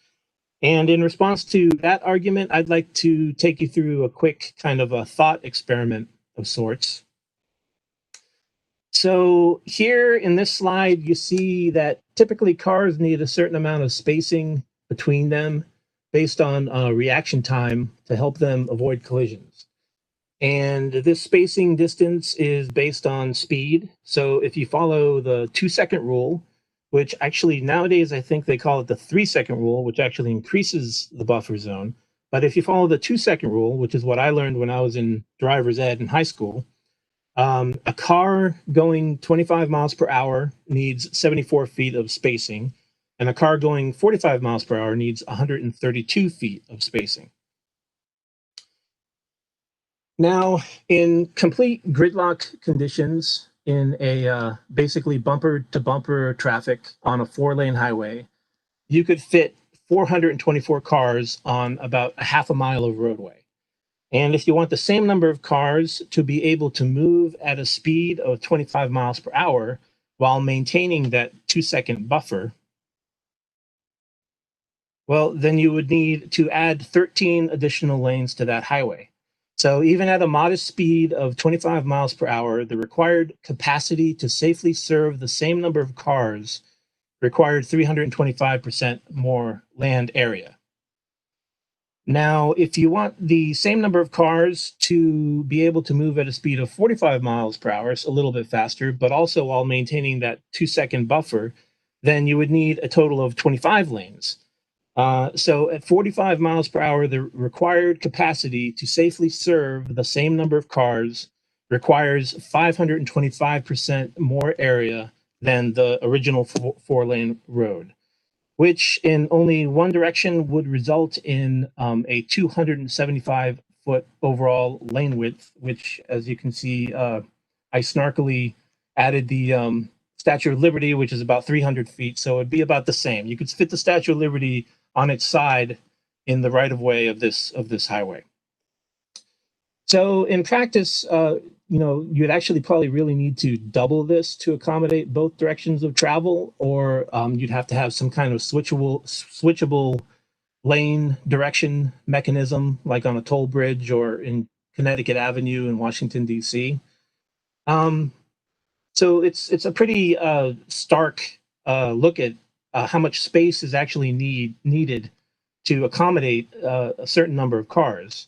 And in response to that argument, I'd like to take you through a quick kind of a thought experiment of sorts. So here in this slide, you see that typically cars need a certain amount of spacing between them based on reaction time to help them avoid collisions. And this spacing distance is based on speed. So if you follow the 2-second rule, which actually nowadays I think they call it the 3-second rule, which actually increases the buffer zone. But if you follow the 2-second rule, which is what I learned when I was in driver's ed in high school, a car going 25 miles per hour needs 74 feet of spacing, and a car going 45 miles per hour needs 132 feet of spacing. Now, in complete gridlock conditions, in a basically bumper-to-bumper traffic on a 4-lane highway, you could fit 424 cars on about a half a mile of roadway. And if you want the same number of cars to be able to move at a speed of 25 miles per hour while maintaining that 2-second buffer, well, then you would need to add 13 additional lanes to that highway. So even at a modest speed of 25 miles per hour, the required capacity to safely serve the same number of cars required 325% more land area. Now, if you want the same number of cars to be able to move at a speed of 45 miles per hour, so a little bit faster, but also while maintaining that 2-second buffer, then you would need a total of 25 lanes. So at 45 miles per hour, the required capacity to safely serve the same number of cars requires 525% more area than the original 4-lane road, which in only one direction would result in a 275-foot overall lane width, which, as you can see, I snarkily added the Statue of Liberty, which is about 300 feet, so it'd be about the same. You could fit the Statue of Liberty on its side in the right-of-way of this highway. So in practice, you'd actually probably really need to double this to accommodate both directions of travel, or you'd have to have some kind of switchable lane direction mechanism, like on a toll bridge or in Connecticut Avenue in Washington, D.C. So it's a pretty stark look at how much space is actually needed to accommodate a certain number of cars.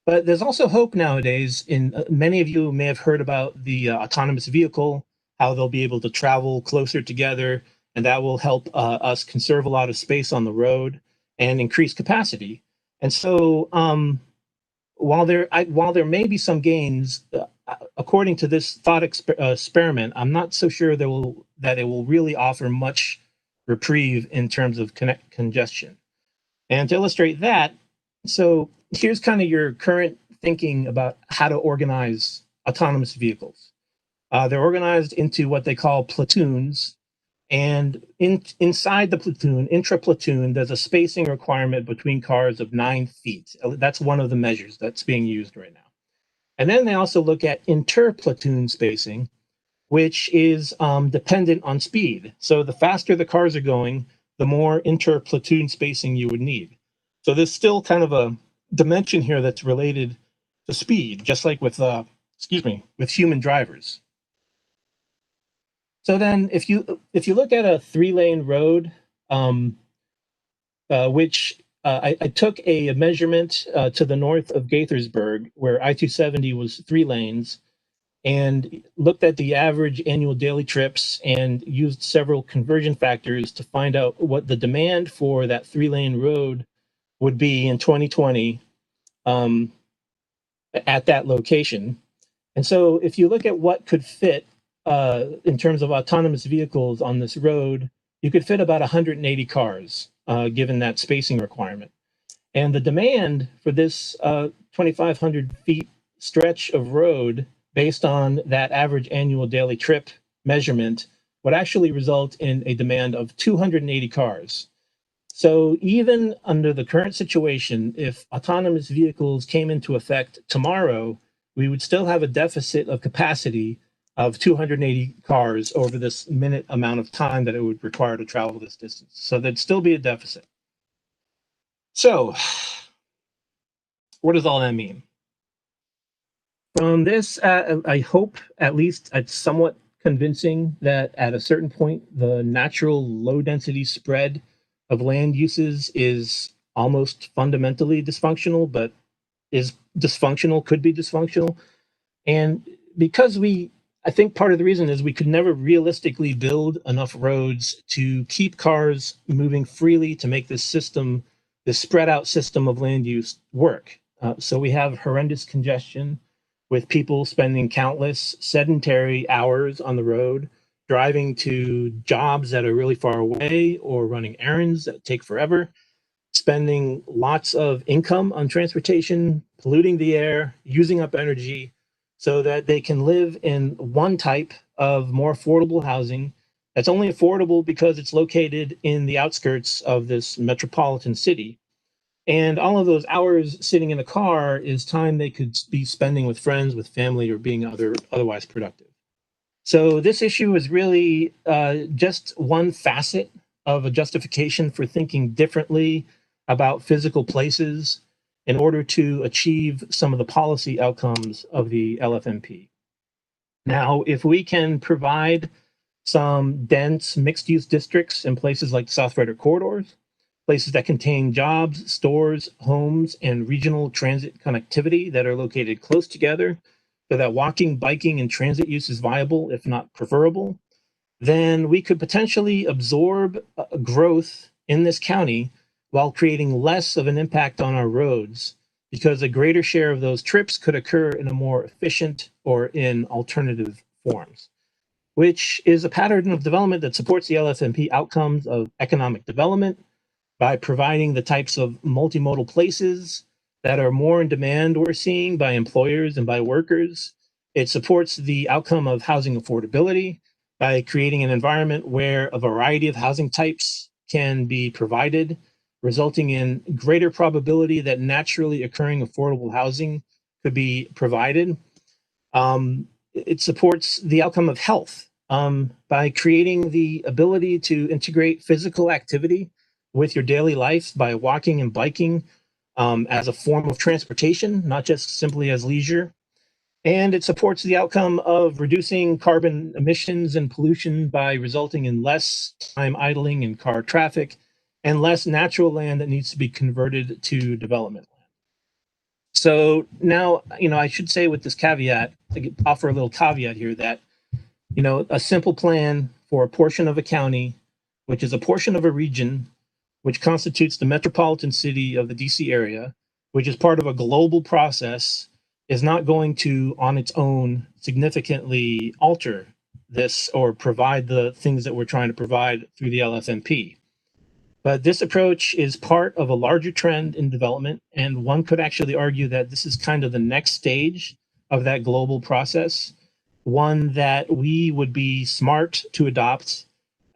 But there's also hope nowadays. Many of you may have heard about the autonomous vehicle, how they'll be able to travel closer together, and that will help us conserve a lot of space on the road and increase capacity. And so while there may be some gains, according to this thought experiment, I'm not so sure that it will really offer much reprieve in terms of congestion. And to illustrate that, so here's kind of your current thinking about how to organize autonomous vehicles. They're organized into what they call platoons. And inside the platoon, intra-platoon, there's a spacing requirement between cars of 9 feet. That's one of the measures that's being used right now. And then they also look at inter-platoon spacing, which is dependent on speed. So the faster the cars are going, the more inter-platoon spacing you would need. So there's still kind of a dimension here that's related to speed, just like with human drivers. So then if you look at a 3-lane road, which I took a measurement to the north of Gaithersburg, where I-270 was 3 lanes, and looked at the average annual daily trips and used several conversion factors to find out what the demand for that 3-lane road would be in 2020 at that location. And so if you look at what could fit in terms of autonomous vehicles on this road, you could fit about 180 cars, given that spacing requirement. And the demand for this 2,500 feet stretch of road based on that average annual daily trip measurement would actually result in a demand of 280 cars. So even under the current situation, if autonomous vehicles came into effect tomorrow, we would still have a deficit of capacity of 280 cars over this minute amount of time that it would require to travel this distance. So there'd still be a deficit. So what does all that mean? From this, I hope at least it's somewhat convincing that at a certain point, the natural low density spread of land uses is almost fundamentally dysfunctional, but is dysfunctional, could be dysfunctional. And because I think part of the reason is we could never realistically build enough roads to keep cars moving freely to make this system, this spread out system of land use work. So we have horrendous congestion with people spending countless sedentary hours on the road, driving to jobs that are really far away or running errands that take forever, spending lots of income on transportation, polluting the air, using up energy so that they can live in one type of more affordable housing that's only affordable because it's located in the outskirts of this metropolitan city. And all of those hours sitting in a car is time they could be spending with friends, with family, or being otherwise productive. So this issue is really just one facet of a justification for thinking differently about physical places in order to achieve some of the policy outcomes of the LFMP. Now, if we can provide some dense mixed-use districts in places like the South Frederick corridors, places that contain jobs, stores, homes, and regional transit connectivity that are located close together so that walking, biking, and transit use is viable, if not preferable, then we could potentially absorb growth in this county while creating less of an impact on our roads because a greater share of those trips could occur in a more efficient or in alternative forms, which is a pattern of development that supports the LFMP outcomes of economic development, by providing the types of multimodal places that are more in demand we're seeing by employers and by workers. It supports the outcome of housing affordability by creating an environment where a variety of housing types can be provided, resulting in greater probability that naturally occurring affordable housing could be provided. It supports the outcome of health by creating the ability to integrate physical activity with your daily life by walking and biking as a form of transportation, not just simply as leisure. And it supports the outcome of reducing carbon emissions and pollution by resulting in less time idling in car traffic and less natural land that needs to be converted to development land. So now, I should say with this caveat, I offer a little caveat here that, a simple plan for a portion of a county, which is a portion of a region, which constitutes the metropolitan city of the DC area, which is part of a global process, is not going to, on its own, significantly alter this or provide the things that we're trying to provide through the LFMP. But this approach is part of a larger trend in development, and one could actually argue that this is kind of the next stage of that global process, one that we would be smart to adopt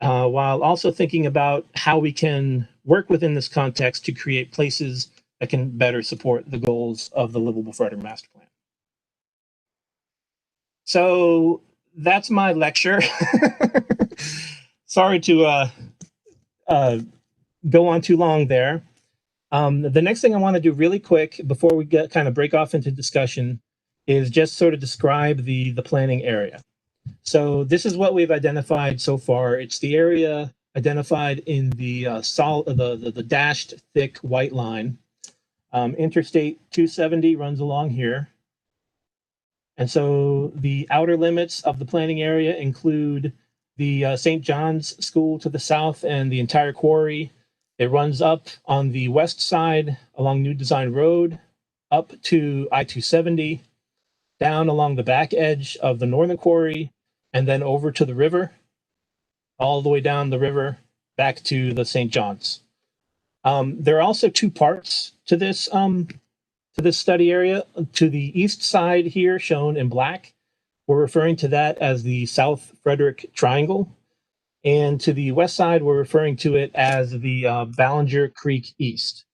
while also thinking about how we can work within this context to create places that can better support the goals of the Livable Frederick Master Plan. So that's my lecture. Sorry to go on too long there. The next thing I want to do really quick before we kind of break off into discussion is just sort of describe the planning area. So this is what we've identified so far. It's the area identified in the the dashed thick white line. Interstate 270 runs along here. And so the outer limits of the planning area include the St. John's School to the south and the entire quarry. It runs up on the west side along New Design Road, up to I-270, down along the back edge of the northern quarry, and then over to the river, all the way down the river, back to the St. John's. There are also two parts to this study area. To the east side here, shown in black, we're referring to that as the South Frederick Triangle. And to the west side, we're referring to it as the Ballinger Creek East.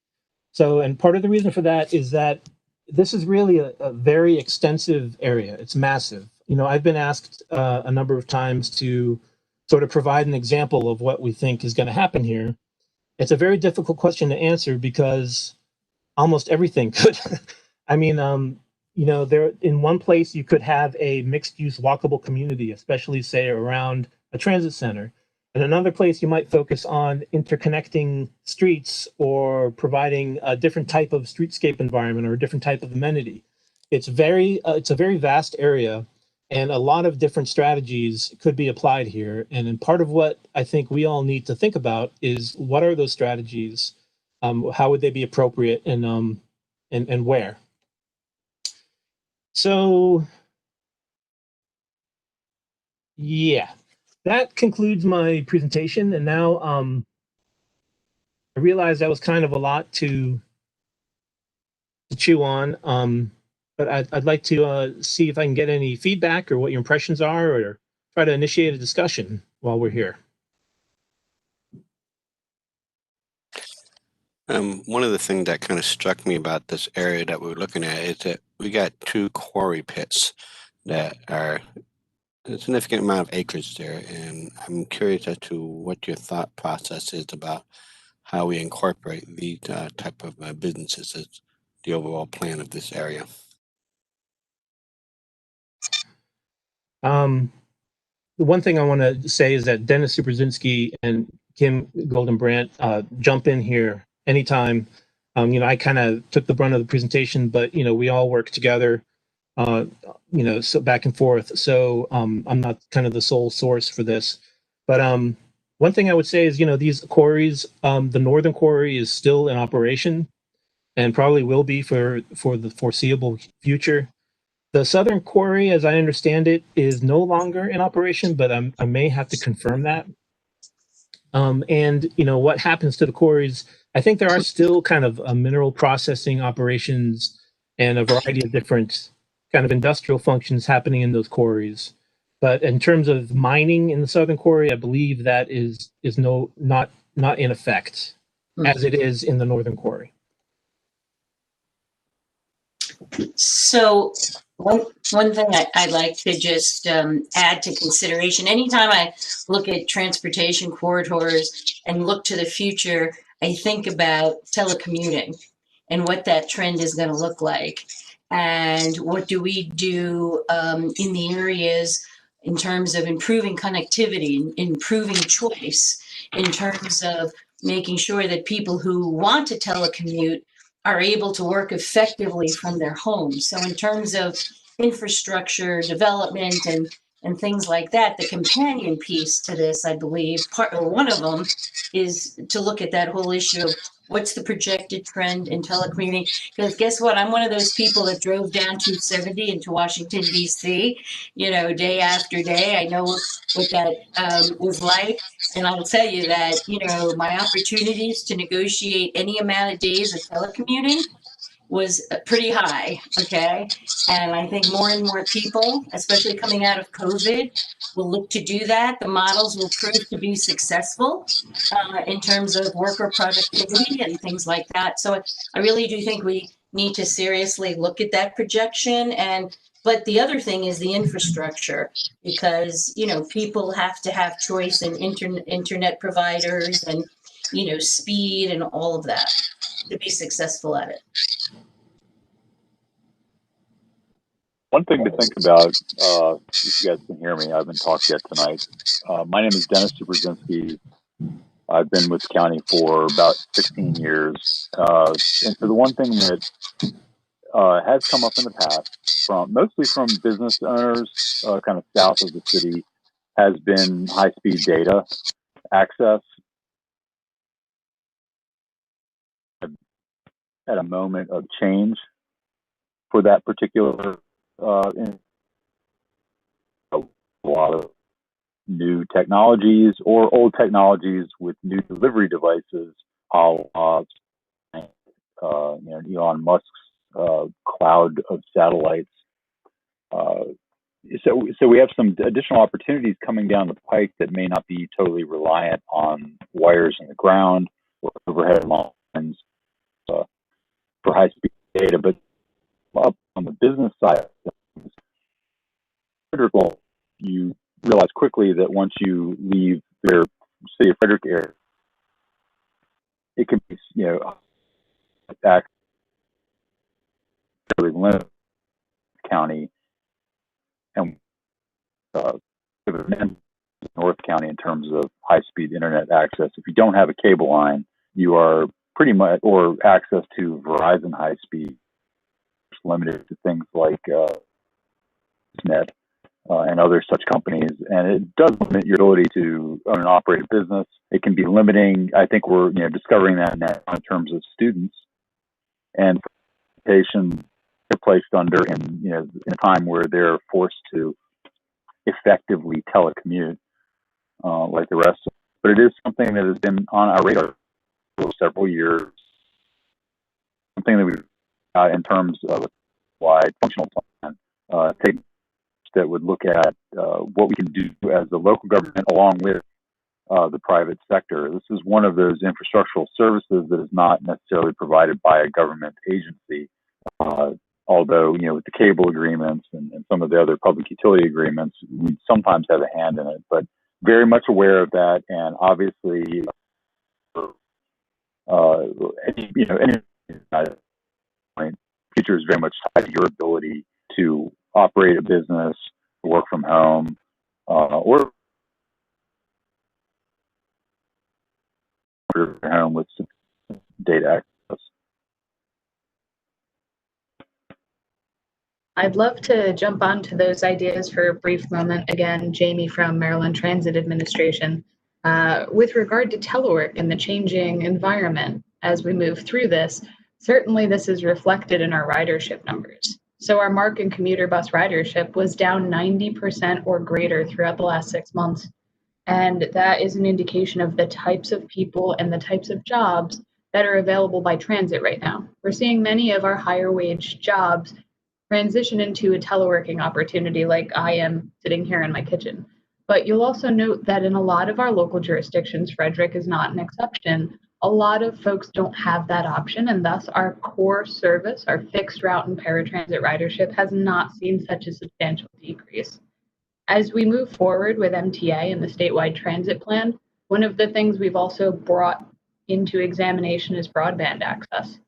So, and part of the reason for that is that this is really a very extensive area. It's massive. You know, I've been asked a number of times to sort of provide an example of what we think is going to happen here. It's a very difficult question to answer because almost everything could. I mean, you know, there in one place you could have a mixed-use walkable community, especially say around a transit center. In another place, you might focus on interconnecting streets or providing a different type of streetscape environment or a different type of amenity. It's a very vast area, and a lot of different strategies could be applied here. And part of what I think we all need to think about is what are those strategies? How would they be appropriate, and where? So, yeah, that concludes my presentation. And now I realized that was kind of a lot to chew on. But I'd like to see if I can get any feedback or what your impressions are, or try to initiate a discussion while we're here. One of the things that kind of struck me about this area that we're looking at is that we got two quarry pits that are a significant amount of acreage there. And I'm curious as to what your thought process is about how we incorporate these type of businesses as the overall plan of this area. The one thing I want to say is that Dennis Superzinski and Kim Goldenbrandt jump in here anytime. You know, I kind of took the brunt of the presentation, but you know, we all work together, you know, so back and forth. So I'm not kind of the sole source for this, but one thing I would say is, you know, these quarries, the northern quarry is still in operation, and probably will be for the foreseeable future. The southern quarry, as I understand it, is no longer in operation, but I may have to confirm that. And you know, what happens to the quarries? I think there are still kind of mineral processing operations and a variety of different kind of industrial functions happening in those quarries. But in terms of mining in the southern quarry, I believe that is not in effect as it is in the northern quarry. So one thing I'd like to just add to consideration, anytime I look at transportation corridors and look to the future, I think about telecommuting and what that trend is going to look like. And what do we do in the areas in terms of improving connectivity, improving choice, in terms of making sure that people who want to telecommute are able to work effectively from their homes. So in terms of infrastructure development and things like that, the companion piece to this, I believe, one of them is to look at that whole issue of what's the projected trend in telecommuting? Because guess what? I'm one of those people that drove down 270 into Washington, D.C., you know, day after day. I know what that was like. And I will tell you that, you know, my opportunities to negotiate any amount of days of telecommuting was pretty high, okay? And I think more and more people, especially coming out of COVID, will look to do that. The models will prove to be successful in terms of worker productivity and things like that. So I really do think we need to seriously look at that projection. But the other thing is the infrastructure, because, you know, people have to have choice in internet providers and, you know, speed and all of that to be successful at it. One thing to think about, if you guys can hear me, I haven't talked yet tonight. My name is Dennis Superzinski. I've been with the county for about 16 years. And so the one thing that has come up in the past mostly from business owners, kind of south of the city, has been high-speed data access at a moment of change for that particular a lot of new technologies or old technologies with new delivery devices, Elon Musk's cloud of satellites. So we have some additional opportunities coming down the pike that may not be totally reliant on wires in the ground or overhead lines for high-speed data. But up on the business side, you realize quickly that once you leave their city of Frederick area, it can be, back to Lynn County and North County in terms of high-speed internet access. If you don't have a cable line, you are pretty much, or access to Verizon high-speed, limited to things like Net and other such companies. And it does limit your ability to own and operate a business. It can be limiting. I think we're discovering that now in terms of students and patients are placed under in a time where they're forced to effectively telecommute like the rest of them. But it is something that has been on our radar for several years. Something that we've got in terms of a wide functional plan that would look at what we can do as the local government along with the private sector. This is one of those infrastructural services that is not necessarily provided by a government agency. Although, with the cable agreements and some of the other public utility agreements, we sometimes have a hand in it, but very much aware of that. And obviously, any future is very much tied to your ability to operate a business, work from home, or home with data access. I'd love to jump onto those ideas for a brief moment. Again, Jamie from Maryland Transit Administration. With regard to telework and the changing environment as we move through this, certainly this is reflected in our ridership numbers. So our MARC and commuter bus ridership was down 90% or greater throughout the last 6 months. And that is an indication of the types of people and the types of jobs that are available by transit right now. We're seeing many of our higher wage jobs transition into a teleworking opportunity like I am sitting here in my kitchen. But you'll also note that in a lot of our local jurisdictions, Frederick is not an exception. A lot of folks don't have that option, and thus our core service, our fixed route and paratransit ridership has not seen such a substantial decrease. As we move forward with MTA and the statewide transit plan, one of the things we've also brought into examination is broadband access,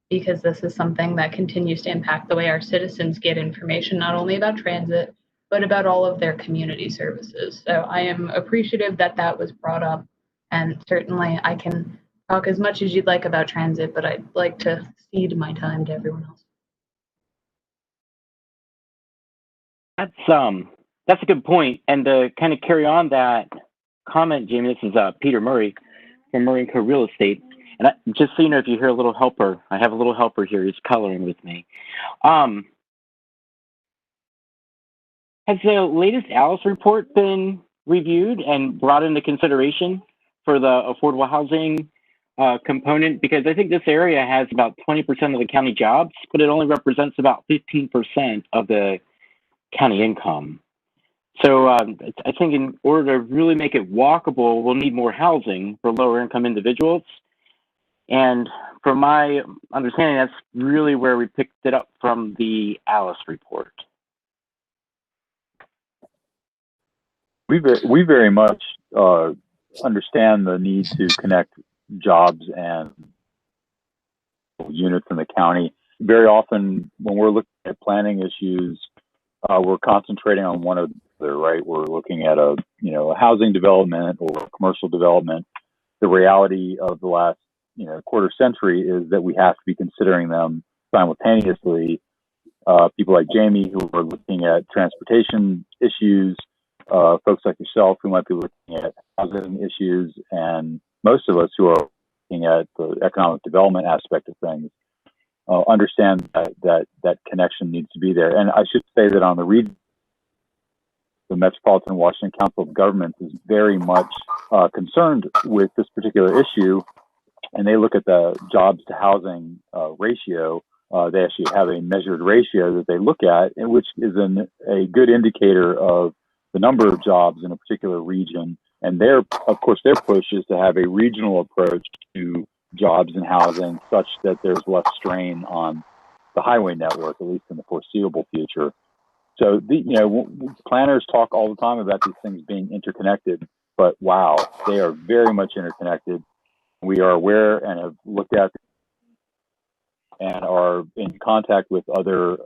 because this is something that continues to impact the way our citizens get information, not only about transit, but about all of their community services. So I am appreciative that that was brought up, and certainly I can talk as much as you'd like about transit, but I'd like to cede my time to everyone else. That's a good point. And to kind of carry on that comment, Jamie, this is Peter Murray from Murray & Co. Real Estate. And just so you know, if you hear a little helper, I have a little helper here. He's coloring with me. Has the latest Alice report been reviewed and brought into consideration for the affordable housing component? Because I think this area has about 20% of the county jobs, but it only represents about 15% of the county income. So I think in order to really make it walkable, we'll need more housing for lower income individuals. And from my understanding, that's really where we picked it up from the Alice report. We very much understand the need to connect jobs and units in the county. Very often, when we're looking at planning issues, we're concentrating on one of the right. We're looking at a housing development or commercial development. The reality of the last quarter century is that we have to be considering them simultaneously, people like Jamie who are looking at transportation issues, folks like yourself who might be looking at housing issues, and most of us who are looking at the economic development aspect of things, understand that connection needs to be there. And I should say that on the region, the Metropolitan Washington Council of Governments is very much concerned with this particular issue, and they look at the jobs to housing ratio. They actually have a measured ratio that they look at, which is a good indicator of the number of jobs in a particular region. And of course, their push is to have a regional approach to jobs and housing such that there's less strain on the highway network, at least in the foreseeable future. So, planners talk all the time about these things being interconnected, but wow, they are very much interconnected. We are aware and have looked at and are in contact with other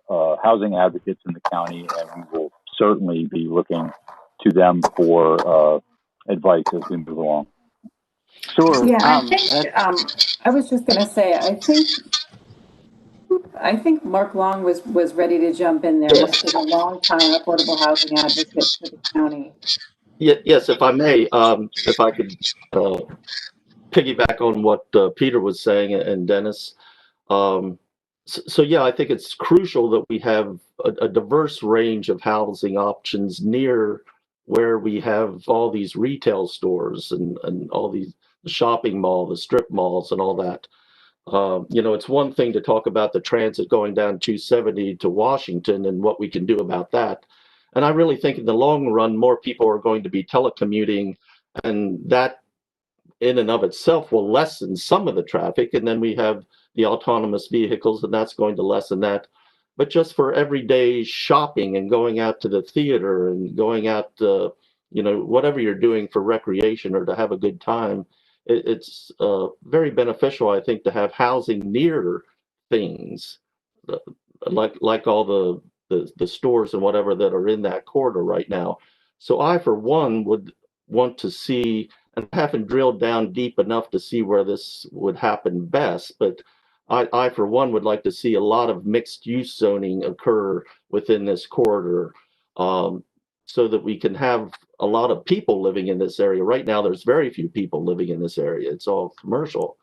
housing advocates in the county, and we will certainly be looking to them for advice as we move along. Sure. Yeah, I was just going to say, I think Mark Long was ready to jump in there. Mark is a long-time affordable housing advocate for the county. Yes, if I may, if I could piggyback on what Peter was saying and Dennis. So yeah, I think it's crucial that we have a diverse range of housing options near where we have all these retail stores and all these the shopping mall, the strip malls, and all that. It's one thing to talk about the transit going down 270 to Washington and what we can do about that. And I really think in the long run, more people are going to be telecommuting, and that in and of itself will lessen some of the traffic. And then we have the autonomous vehicles, and that's going to lessen that. But just for everyday shopping and going out to the theater and going out to, whatever you're doing for recreation or to have a good time, it's very beneficial, I think, to have housing near things like all the stores and whatever that are in that corridor right now. So I, for one, would want to see, and haven't drilled down deep enough to see where this would happen best, but I for one, would like to see a lot of mixed use zoning occur within this corridor, so that we can have a lot of people living in this area. Right now, there's very few people living in this area. It's all commercial.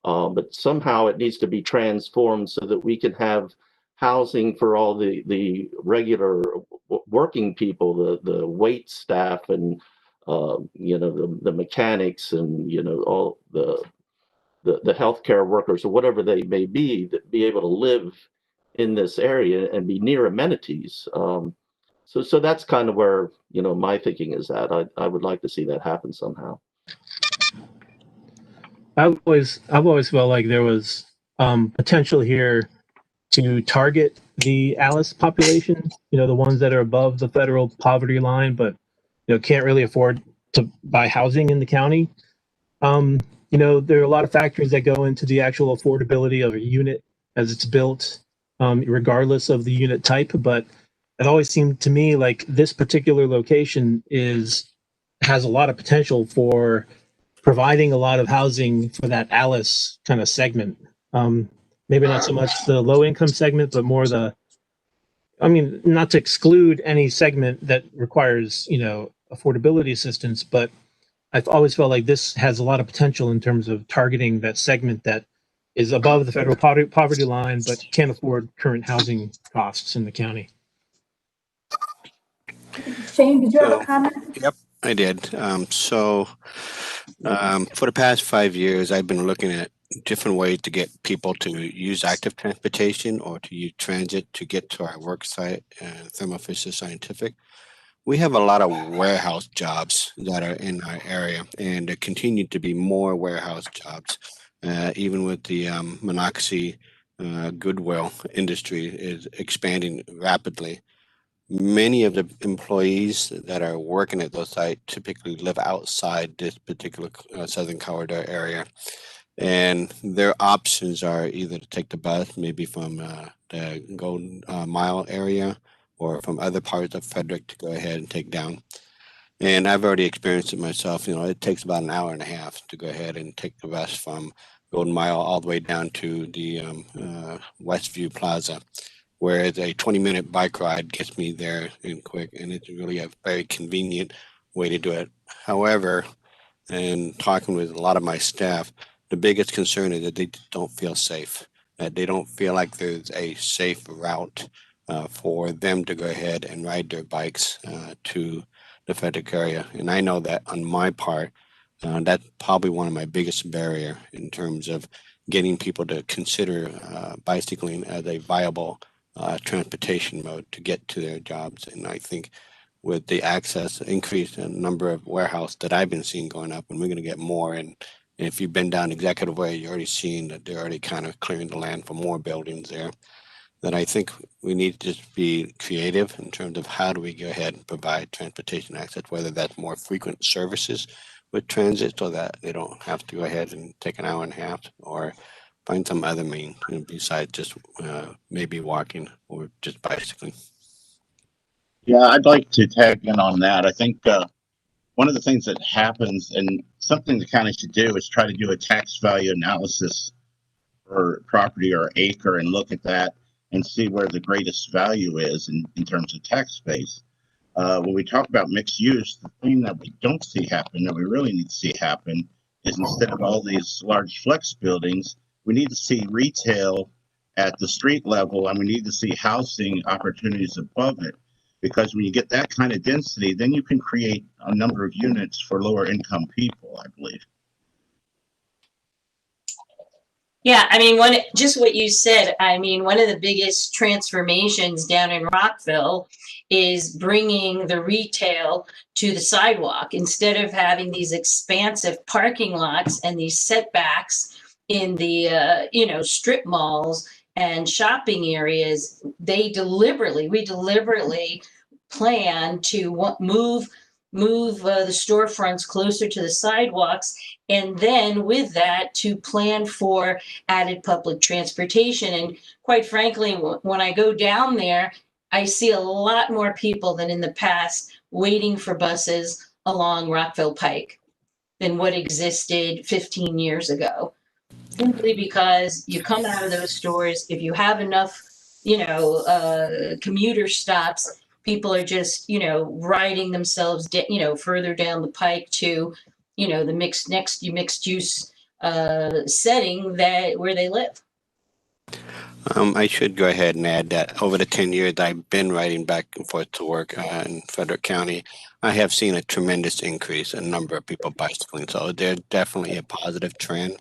But somehow it needs to be transformed so that we can have housing for all the regular working people, the wait staff, and the mechanics, and all the healthcare workers or whatever they may be, that be able to live in this area and be near amenities. So that's kind of where my thinking is at. I would like to see that happen somehow. I've always felt like there was potential here to target the ALICE population, the ones that are above the federal poverty line, but can't really afford to buy housing in the county. There are a lot of factors that go into the actual affordability of a unit as it's built, regardless of the unit type. But it always seemed to me like this particular location has a lot of potential for providing a lot of housing for that ALICE kind of segment. Maybe not so much the low income segment, but more not to exclude any segment that requires, affordability assistance, but I've always felt like this has a lot of potential in terms of targeting that segment that is above the federal poverty line, but can't afford current housing costs in the county. Shane, did you have a comment? Yep, I did. For the past 5 years, I've been looking at different ways to get people to use active transportation or to use transit to get to our work site, Thermo Fisher Scientific. We have a lot of warehouse jobs that are in our area, and there continue to be more warehouse jobs, even with the Monoxy Goodwill industry is expanding rapidly. Many of the employees that are working at those sites typically live outside this particular Southern Corridor area, and their options are either to take the bus, maybe from the Golden Mile area, or from other parts of Frederick to go ahead and take down. And I've already experienced it myself. It takes about an hour and a half to go ahead and take the bus from Golden Mile all the way down to the Westview Plaza, whereas a 20-minute bike ride gets me there in quick, and it's really a very convenient way to do it. However, and talking with a lot of my staff, the biggest concern is that they don't feel safe, that they don't feel like there's a safe route for them to go ahead and ride their bikes to the Frederick area. And I know that on my part, that's probably one of my biggest barrier in terms of getting people to consider bicycling as a viable transportation mode to get to their jobs. And I think with the access increase in number of warehouse that I've been seeing going up, and we're going to get more. And if you've been down Executive Way, you're already seeing that they're already kind of clearing the land for more buildings there. That I think we need to just be creative in terms of how do we go ahead and provide transportation access, whether that's more frequent services with transit so that they don't have to go ahead and take an hour and a half, or find some other mean besides just maybe walking or just bicycling. Yeah, I'd like to tag in on that. I think one of the things that happens, and something the county should do, is try to do a tax value analysis per property or acre and look at that and see where the greatest value is in terms of tax base. When we talk about mixed use, the thing that we don't see happen, that we really need to see happen, is instead of all these large flex buildings, we need to see retail at the street level, and we need to see housing opportunities above it. Because when you get that kind of density, then you can create a number of units for lower income people, I believe. Yeah, I mean, just what you said, I mean, one of the biggest transformations down in Rockville is bringing the retail to the sidewalk. Instead of having these expansive parking lots and these setbacks in the, strip malls and shopping areas, we deliberately plan to move the storefronts closer to the sidewalks, and then with that to plan for added public transportation. And quite frankly, when I go down there, I see a lot more people than in the past waiting for buses along Rockville Pike than what existed 15 years ago. Simply because you come out of those stores, if you have enough, commuter stops, people are just, riding themselves, further down the pike to, the mixed use setting where they live. I should go ahead and add that over the 10 years I've been riding back and forth to work in Frederick County, I have seen a tremendous increase in number of people bicycling. So there's definitely a positive trend.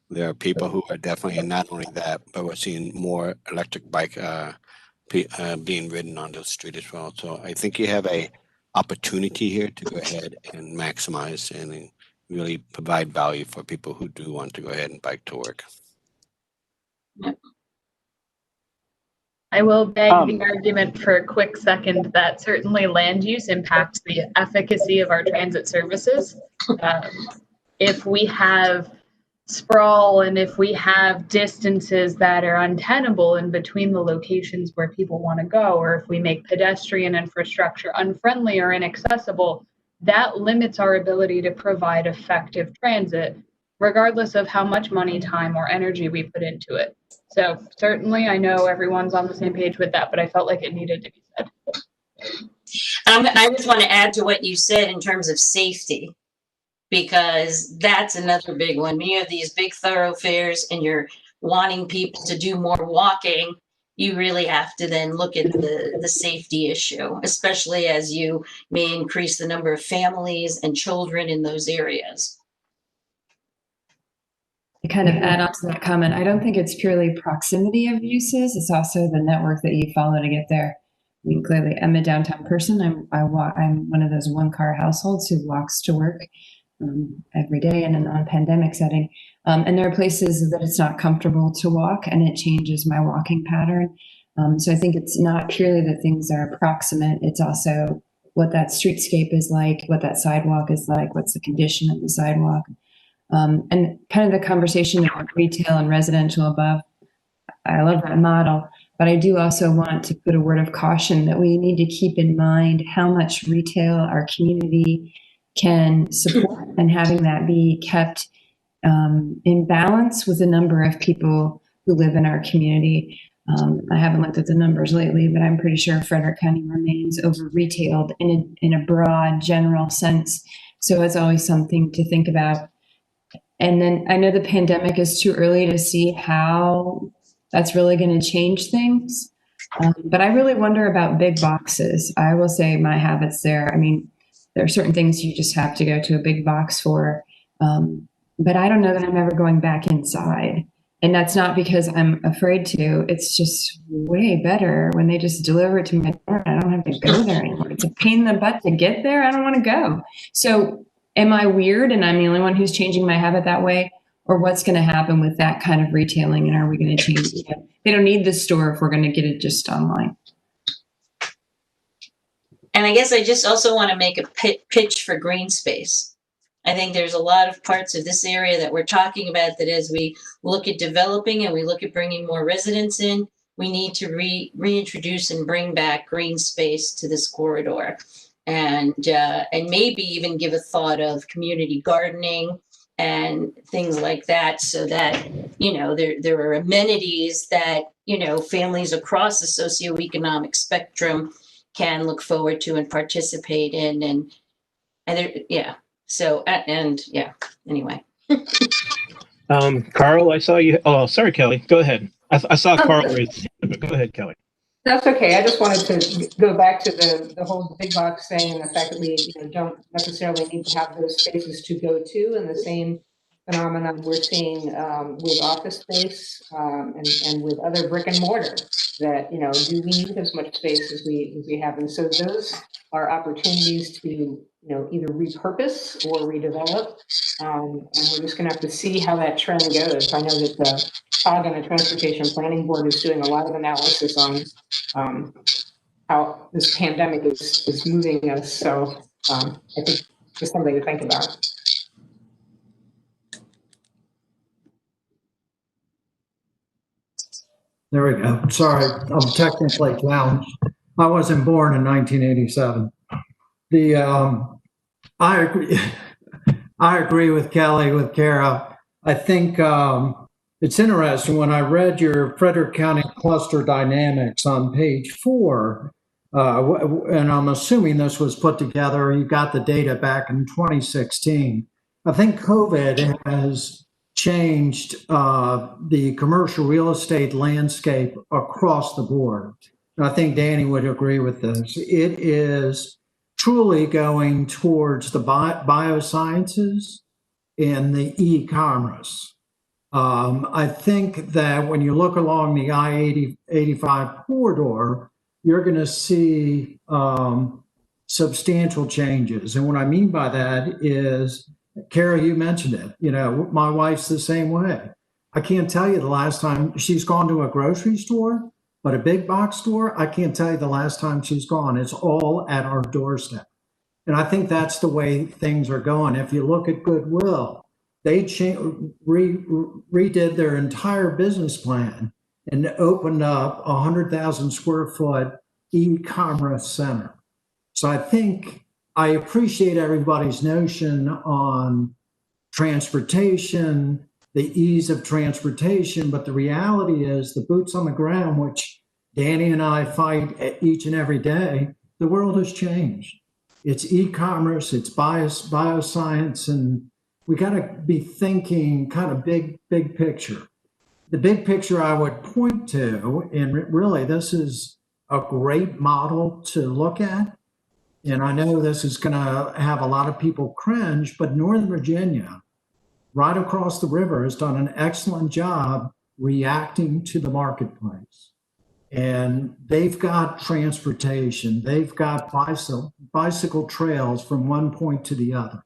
There are people who are definitely, and not only that, but we're seeing more electric bike being ridden on the street as well. So I think you have a opportunity here to go ahead and maximize and really provide value for people who do want to go ahead and bike to work. I will beg the argument for a quick second that certainly land use impacts the efficacy of our transit services. If we have sprawl and if we have distances that are untenable in between the locations where people want to go, or if we make pedestrian infrastructure unfriendly or inaccessible, that limits our ability to provide effective transit, regardless of how much money, time, or energy we put into it. So certainly I know everyone's on the same page with that, but I felt like it needed to be said. I just want to add to what you said in terms of safety, because that's another big one. When you have these big thoroughfares and you're wanting people to do more walking, you really have to then look at the safety issue, especially as you may increase the number of families and children in those areas. To kind of add on to that comment, I don't think it's purely proximity of uses. It's also the network that you follow to get there. I mean, clearly, I'm a downtown person. I'm one of those one-car households who walks to work every day in a non-pandemic setting. And there are places that it's not comfortable to walk, and it changes my walking pattern. So I think it's not purely that things are proximate. It's also what that streetscape is like, what that sidewalk is like, what's the condition of the sidewalk. And kind of the conversation about retail and residential above. I love that model, but I do also want to put a word of caution that we need to keep in mind how much retail our community can support, and having that be kept in balance with the number of people who live in our community. I haven't looked at the numbers lately, but I'm pretty sure Frederick County remains over-retailed in a broad, general sense. So it's always something to think about. And then I know the pandemic is too early to see how that's really going to change things. But I really wonder about big boxes. I will say my habits there. I mean, there are certain things you just have to go to a big box for. But I don't know that I'm ever going back inside. And that's not because I'm afraid to. It's just way better when they just deliver it to my door. I don't have to go there anymore. It's a pain in the butt to get there. I don't want to go. So am I weird and I'm the only one who's changing my habit that way? Or what's going to happen with that kind of retailing? And are we going to change it? They don't need the store if we're going to get it just online. And I guess I just also want to make a pitch for green space. I think there's a lot of parts of this area that we're talking about that as we look at developing and we look at bringing more residents in, we need to reintroduce and bring back green space to this corridor. And maybe even give a thought of community gardening and things like that, so that, you know, there are amenities that, you know, families across the socioeconomic spectrum can look forward to and participate in. And there, yeah. So, and yeah, anyway. Carl, I saw you. Oh, sorry, Kelly. Go ahead. I saw Carl raise. Go ahead, Kelly. That's okay. I just wanted to go back to the whole big box thing and the fact that we don't necessarily need to have those spaces to go to, and the same phenomenon we're seeing with office space and with other brick and mortar, that, you know, do we need as much space as we have? And so those are opportunities to, you know, either repurpose or redevelop. And we're just going to have to see how that trend goes. I know that the COG and the Transportation Planning Board is doing a lot of analysis on how this pandemic is moving us. So I think it's something to think about. There we go. Sorry, I'm technically challenged. I wasn't born in 1987. I agree. I agree with Kelly, with Kara. I think it's interesting when I read your Frederick County cluster dynamics on page 4, and I'm assuming this was put together, you got the data back in 2016. I think COVID has changed the commercial real estate landscape across the board. And I think Danny would agree with this. It is truly going towards the biosciences and the e-commerce. I think that when you look along the I-85 corridor, you're going to see substantial changes. And what I mean by that is, Kara, you mentioned it. You know, my wife's the same way. I can't tell you the last time she's gone to a grocery store, but a big box store, I can't tell you the last time she's gone. It's all at our doorstep. And I think that's the way things are going. If you look at Goodwill, they redid their entire business plan and opened up a 100,000 square foot e-commerce center. So I think I appreciate everybody's notion on transportation, the ease of transportation, but the reality is the boots on the ground, which Danny and I fight each and every day, the world has changed. It's e-commerce, it's bioscience, and we got to be thinking kind of big picture. The big picture I would point to, and really this is a great model to look at, and I know this is going to have a lot of people cringe, but Northern Virginia, right across the river, has done an excellent job reacting to the marketplace. And they've got transportation, they've got bicycle trails from one point to the other.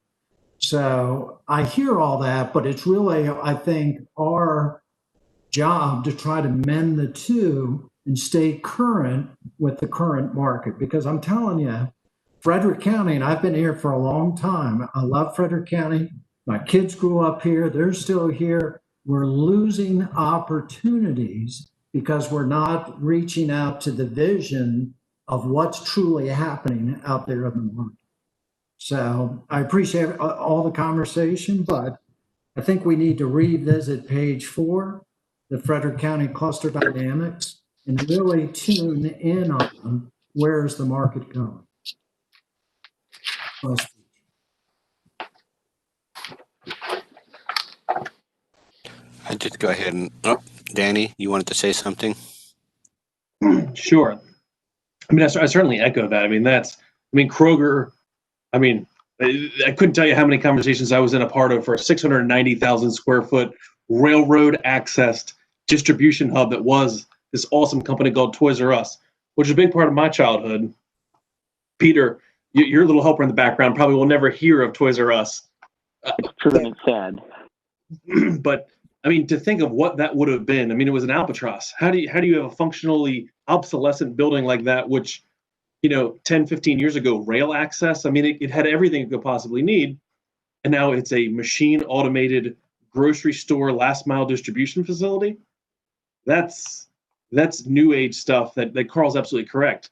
So I hear all that, but it's really, I think, our job to try to mend the two and stay current with the current market. Because I'm telling you, Frederick County, and I've been here for a long time, I love Frederick County. My kids grew up here, they're still here. We're losing opportunities because we're not reaching out to the vision of what's truly happening out there in the market. So I appreciate all the conversation, but I think we need to revisit page 4, the Frederick County cluster dynamics, and really tune in on where's the market going. I just go ahead and, oh, Danny, you wanted to say something? Sure. I mean, I certainly echo that. I mean, Kroger, I mean, I couldn't tell you how many conversations I was in a part of for a 690,000 square foot railroad accessed distribution hub that was this awesome company called Toys R Us, which is a big part of my childhood. Peter, your little helper in the background probably will never hear of Toys R Us. It's true and it's sad. But I mean, to think of what that would have been, I mean, it was an albatross. How do you have a functionally obsolescent building like that, which, 10, 15 years ago, rail access, I mean, it had everything it could possibly need. And now it's a machine automated grocery store last mile distribution facility. That's new age stuff that Carl's absolutely correct.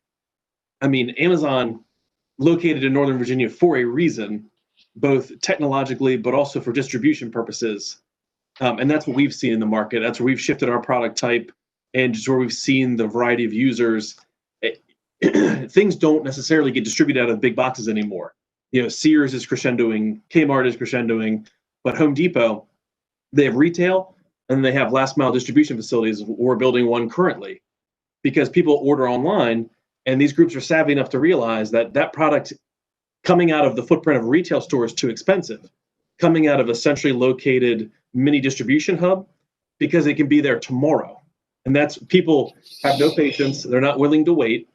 I mean, Amazon located in Northern Virginia for a reason, both technologically, but also for distribution purposes. And that's what we've seen in the market. That's where we've shifted our product type and just where we've seen the variety of users. Things don't necessarily get distributed out of big boxes anymore. Sears is crescendoing, Kmart is crescendoing, but Home Depot, they have retail and they have last mile distribution facilities. We're building one currently because people order online, and these groups are savvy enough to realize that that product coming out of the footprint of a retail store is too expensive. Coming out of a centrally located mini distribution hub, because it can be there tomorrow. And that's, people have no patience, they're not willing to wait,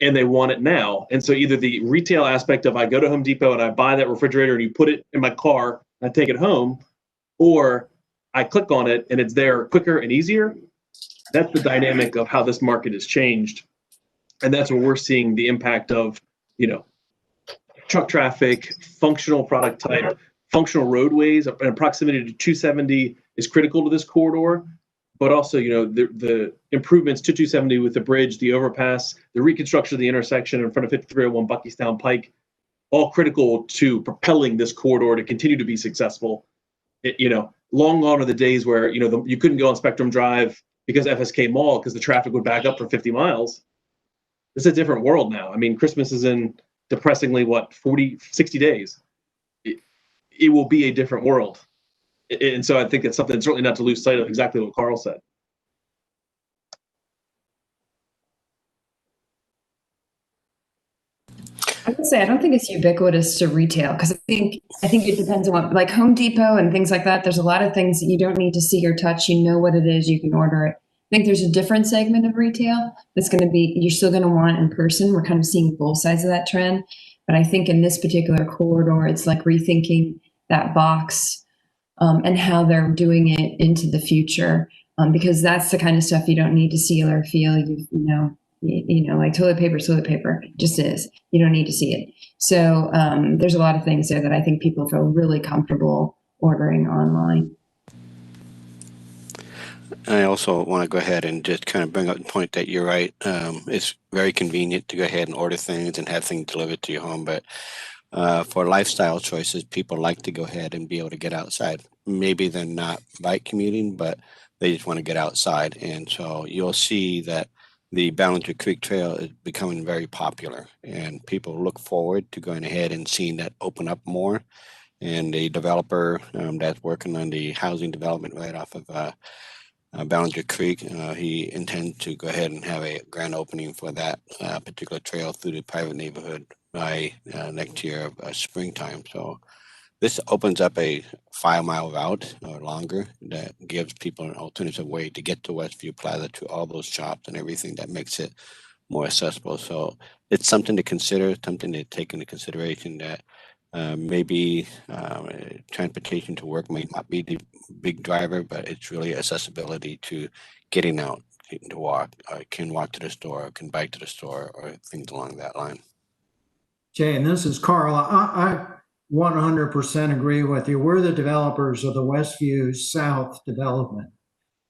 and they want it now. And so either the retail aspect of I go to Home Depot and I buy that refrigerator and you put it in my car and I take it home, or I click on it and it's there quicker and easier. That's the dynamic of how this market has changed. And that's where we're seeing the impact of, truck traffic, functional product type, functional roadways, and proximity to 270 is critical to this corridor. But also, the improvements to 270 with the bridge, the overpass, the reconstruction of the intersection in front of 5301 Buckystown Pike, all critical to propelling this corridor to continue to be successful. Long gone are the days where, you couldn't go on Spectrum Drive because FSK Mall, because the traffic would back up for 50 miles. It's a different world now. I mean, Christmas is in depressingly, 60 days. It will be a different world. And so I think it's something certainly not to lose sight of, exactly what Carl said. I would say I don't think it's ubiquitous to retail, because I think it depends on what, like Home Depot and things like that. There's a lot of things that you don't need to see or touch. You know what it is, you can order it. I think there's a different segment of retail that's going to be, you're still going to want in person. We're kind of seeing both sides of that trend. But I think in this particular corridor, it's like rethinking that box and how they're doing it into the future, because that's the kind of stuff you don't need to see or feel. Like toilet paper just is. You don't need to see it. So there's a lot of things there that I think people feel really comfortable ordering online. I also want to go ahead and just kind of bring up the point that you're right. It's very convenient to go ahead and order things and have things delivered to your home. But for lifestyle choices, people like to go ahead and be able to get outside. Maybe they're not bike commuting, but they just want to get outside. And so you'll see that the Ballinger Creek Trail is becoming very popular, and people look forward to going ahead and seeing that open up more. And the developer that's working on the housing development right off of Ballinger Creek, he intends to go ahead and have a grand opening for that particular trail through the private neighborhood by next year of springtime. So this opens up a 5-mile route or longer that gives people an alternative way to get to Westview Plaza, to all those shops and everything, that makes it more accessible. So it's something to consider, something to take into consideration, that maybe transportation to work may not be the big driver, but it's really accessibility to getting out, to walk, can walk to the store, or can bike to the store, or things along that line. Jay, and this is Carl. I 100% agree with you. We're the developers of the Westview South development.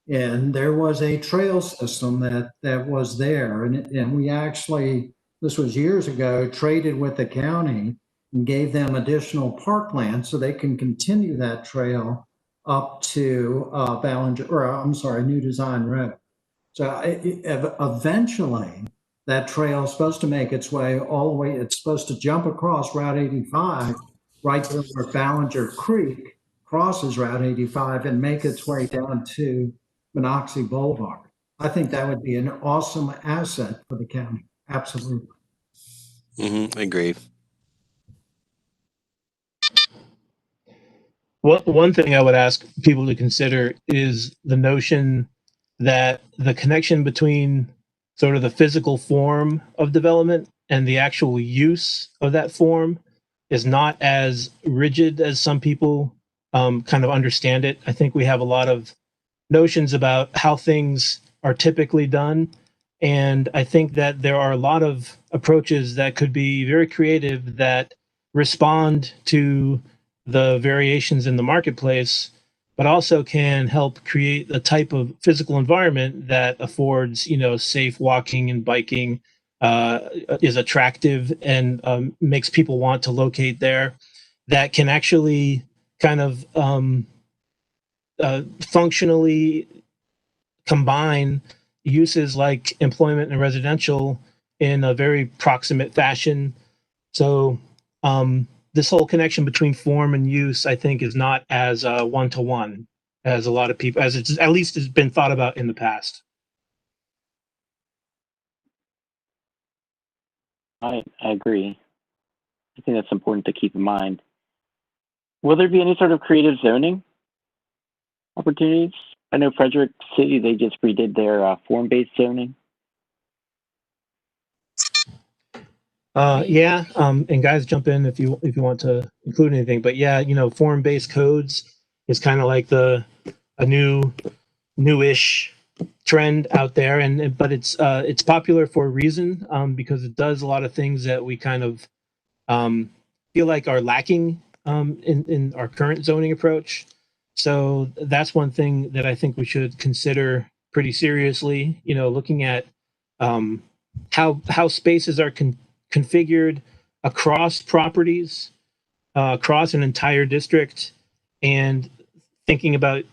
And there was a trail system that was there. And we actually, this was years ago, traded with the county and gave them additional parkland so they can continue that trail up to New Design Road. So eventually, that trail is supposed to make its way all the way. It's supposed to jump across Route 85, right there where Ballinger Creek crosses Route 85, and make its way down to Monocacy Boulevard. I think that would be an awesome asset for the county. Absolutely. I agree. One thing I would ask people to consider is the notion that the connection between sort of the physical form of development and the actual use of that form is not as rigid as some people kind of understand it. I think we have a lot of notions about how things are typically done. And I think that there are a lot of approaches that could be very creative that respond to the variations in the marketplace, but also can help create a type of physical environment that affords, safe walking and biking, is attractive and makes people want to locate there, that can actually kind of functionally combine uses like employment and residential in a very proximate fashion. So this whole connection between form and use, I think, is not as one-to-one as a lot of people, as it's at least has been thought about in the past. I agree. I think that's important to keep in mind. Will there be any sort of creative zoning opportunities? I know Frederick City, they just redid their form-based zoning. Yeah, and guys, jump in if you want to include anything. But yeah, form-based codes is kind of like a newish trend out there, but it's popular for a reason, because it does a lot of things that we kind of feel like are lacking in our current zoning approach. So that's one thing that I think we should consider pretty seriously. Looking at how spaces are configured across properties, across an entire district, and thinking about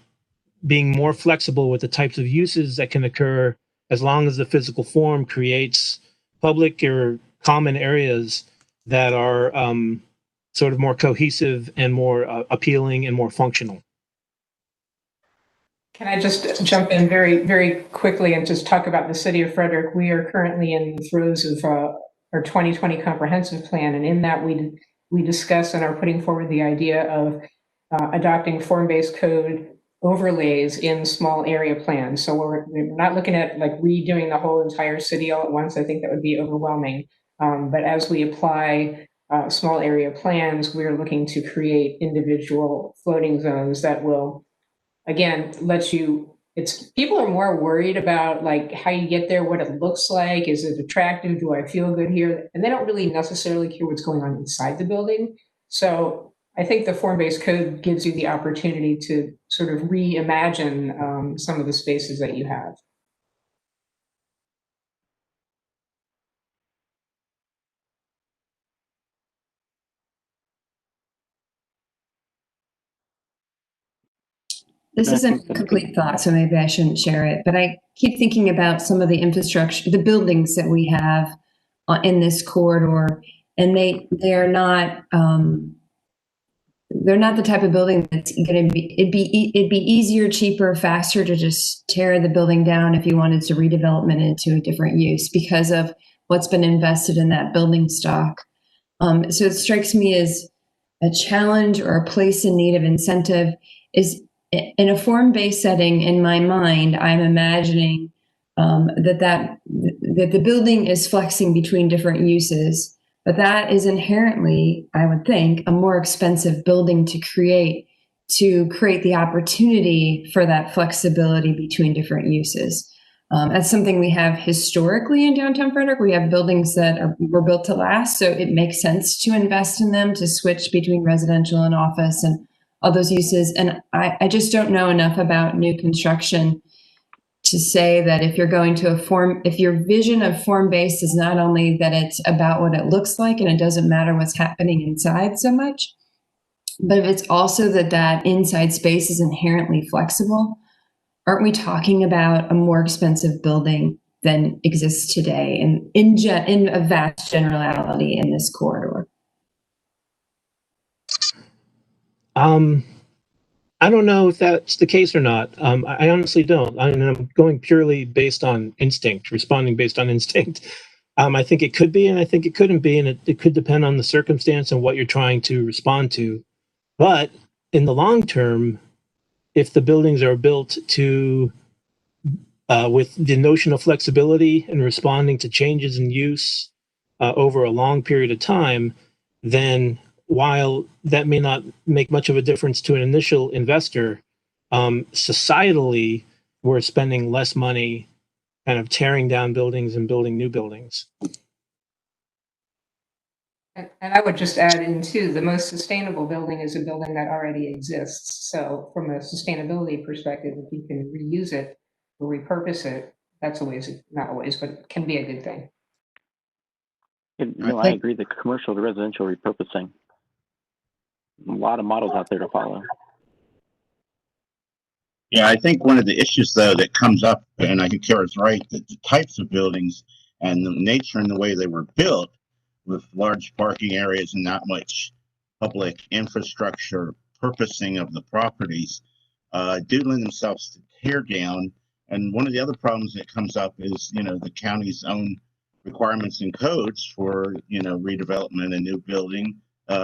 being more flexible with the types of uses that can occur as long as the physical form creates public or common areas that are sort of more cohesive and more appealing and more functional. Can I just jump in very, very quickly and just talk about the city of Frederick? We are currently in the throes of our 2020 comprehensive plan, and in that we discuss and are putting forward the idea of adopting form-based code overlays in small area plans. So we're not looking at like redoing the whole entire city all at once. I think that would be overwhelming. But as we apply small area plans, we're looking to create individual floating zones that will, again, people are more worried about like how you get there, what it looks like, is it attractive, do I feel good here? And they don't really necessarily care what's going on inside the building. So I think the form-based code gives you the opportunity to sort of reimagine some of the spaces that you have. This isn't a complete thought, so maybe I shouldn't share it, but I keep thinking about some of the infrastructure, the buildings that we have in this corridor, and they're not the type of building that's going to be, it'd be easier, cheaper, faster to just tear the building down if you wanted to redevelopment into a different use because of what's been invested in that building stock. So it strikes me as a challenge or a place in need of incentive is in a form-based setting. In my mind, I'm imagining that the building is flexing between different uses, but that is inherently, I would think, a more expensive building to create the opportunity for that flexibility between different uses. That's something we have historically in downtown Frederick. We have buildings that were built to last, so it makes sense to invest in them, to switch between residential and office and all those uses. And I just don't know enough about new construction to say that if you're going to if your vision of form-based is not only that it's about what it looks like and it doesn't matter what's happening inside so much, but if it's also that inside space is inherently flexible, aren't we talking about a more expensive building than exists today and in a vast generality in this corridor? I don't know if that's the case or not. I honestly don't. I mean, I'm going purely based on instinct, responding based on instinct. I think it could be, and I think it couldn't be, and it could depend on the circumstance and what you're trying to respond to. But in the long term, if the buildings are built to with the notion of flexibility and responding to changes in use over a long period of time, then while that may not make much of a difference to an initial investor, societally, we're spending less money kind of tearing down buildings and building new buildings. And I would just add in too, the most sustainable building is a building that already exists. So from a sustainability perspective, if you can reuse it or repurpose it, that's always, not always, but can be a good thing. I agree. The commercial to residential repurposing. A lot of models out there to follow. Yeah, I think one of the issues, though, that comes up, and I think Kara's right, that the types of buildings and the nature and the way they were built with large parking areas and not much public infrastructure purposing of the properties do lend themselves to tear down. And one of the other problems that comes up is, the county's own requirements and codes for, redevelopment and new building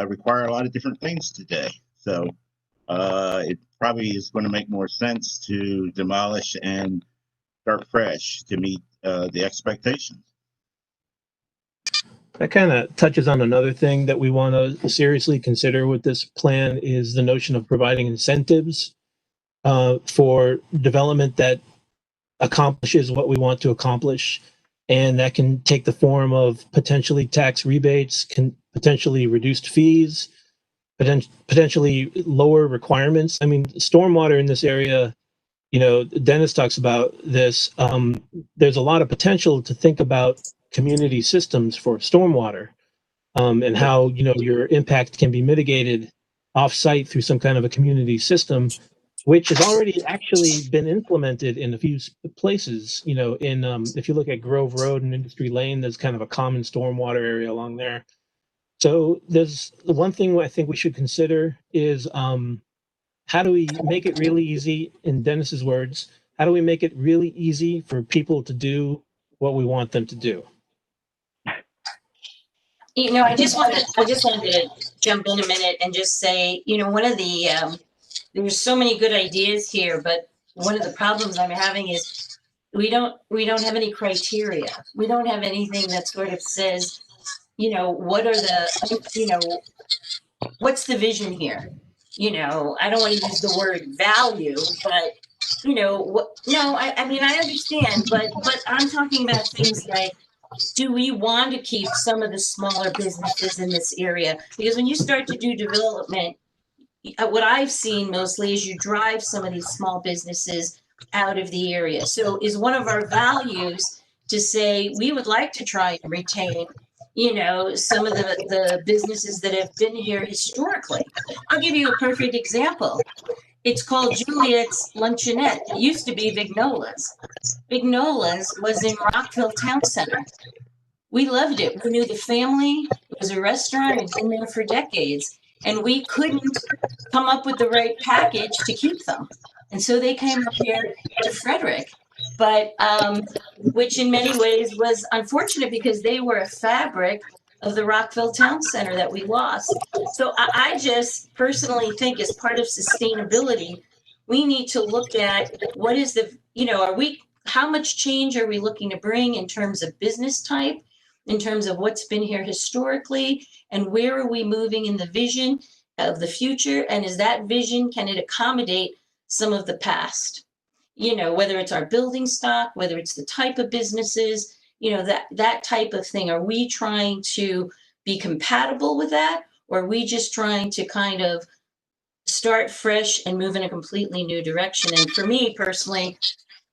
require a lot of different things today. So it probably is going to make more sense to demolish and start fresh to meet the expectations. That kind of touches on another thing that we want to seriously consider with this plan is the notion of providing incentives for development that accomplishes what we want to accomplish. And that can take the form of potentially tax rebates, can potentially reduced fees, potentially lower requirements. I mean, stormwater in this area, Dennis talks about this. There's a lot of potential to think about community systems for stormwater and how, your impact can be mitigated off-site through some kind of a community system, which has already actually been implemented in a few places. If you look at Grove Road and Industry Lane, there's kind of a common stormwater area along there. So there's the one thing I think we should consider is how do we make it really easy, in Dennis's words, how do we make it really easy for people to do what we want them to do? I just wanted to jump in a minute and just say, one of the there's so many good ideas here, but one of the problems I'm having is we don't have any criteria. We don't have anything that sort of says, what are the, what's the vision here? I don't want to use the word value, but I mean, I understand, but I'm talking about things like, do we want to keep some of the smaller businesses in this area? Because when you start to do development, what I've seen mostly is you drive some of these small businesses out of the area. So is one of our values to say we would like to try and retain, some of the businesses that have been here historically. I'll give you a perfect example. It's called Juliet's Luncheonette. It used to be Vignola's. Vignola's was in Rockville Town Center. We loved it. We knew the family. It was a restaurant. It had been there for decades. And we couldn't come up with the right package to keep them. And so they came up here to Frederick, but which in many ways was unfortunate because they were a fabric of the Rockville Town Center that we lost. So I just personally think as part of sustainability, we need to look at what is the, how much change are we looking to bring in terms of business type, in terms of what's been here historically, and where are we moving in the vision of the future? And is that vision, can it accommodate some of the past? Whether it's our building stock, whether it's the type of businesses, that type of thing. Are we trying to be compatible with that? Or are we just trying to kind of start fresh and move in a completely new direction? And for me personally,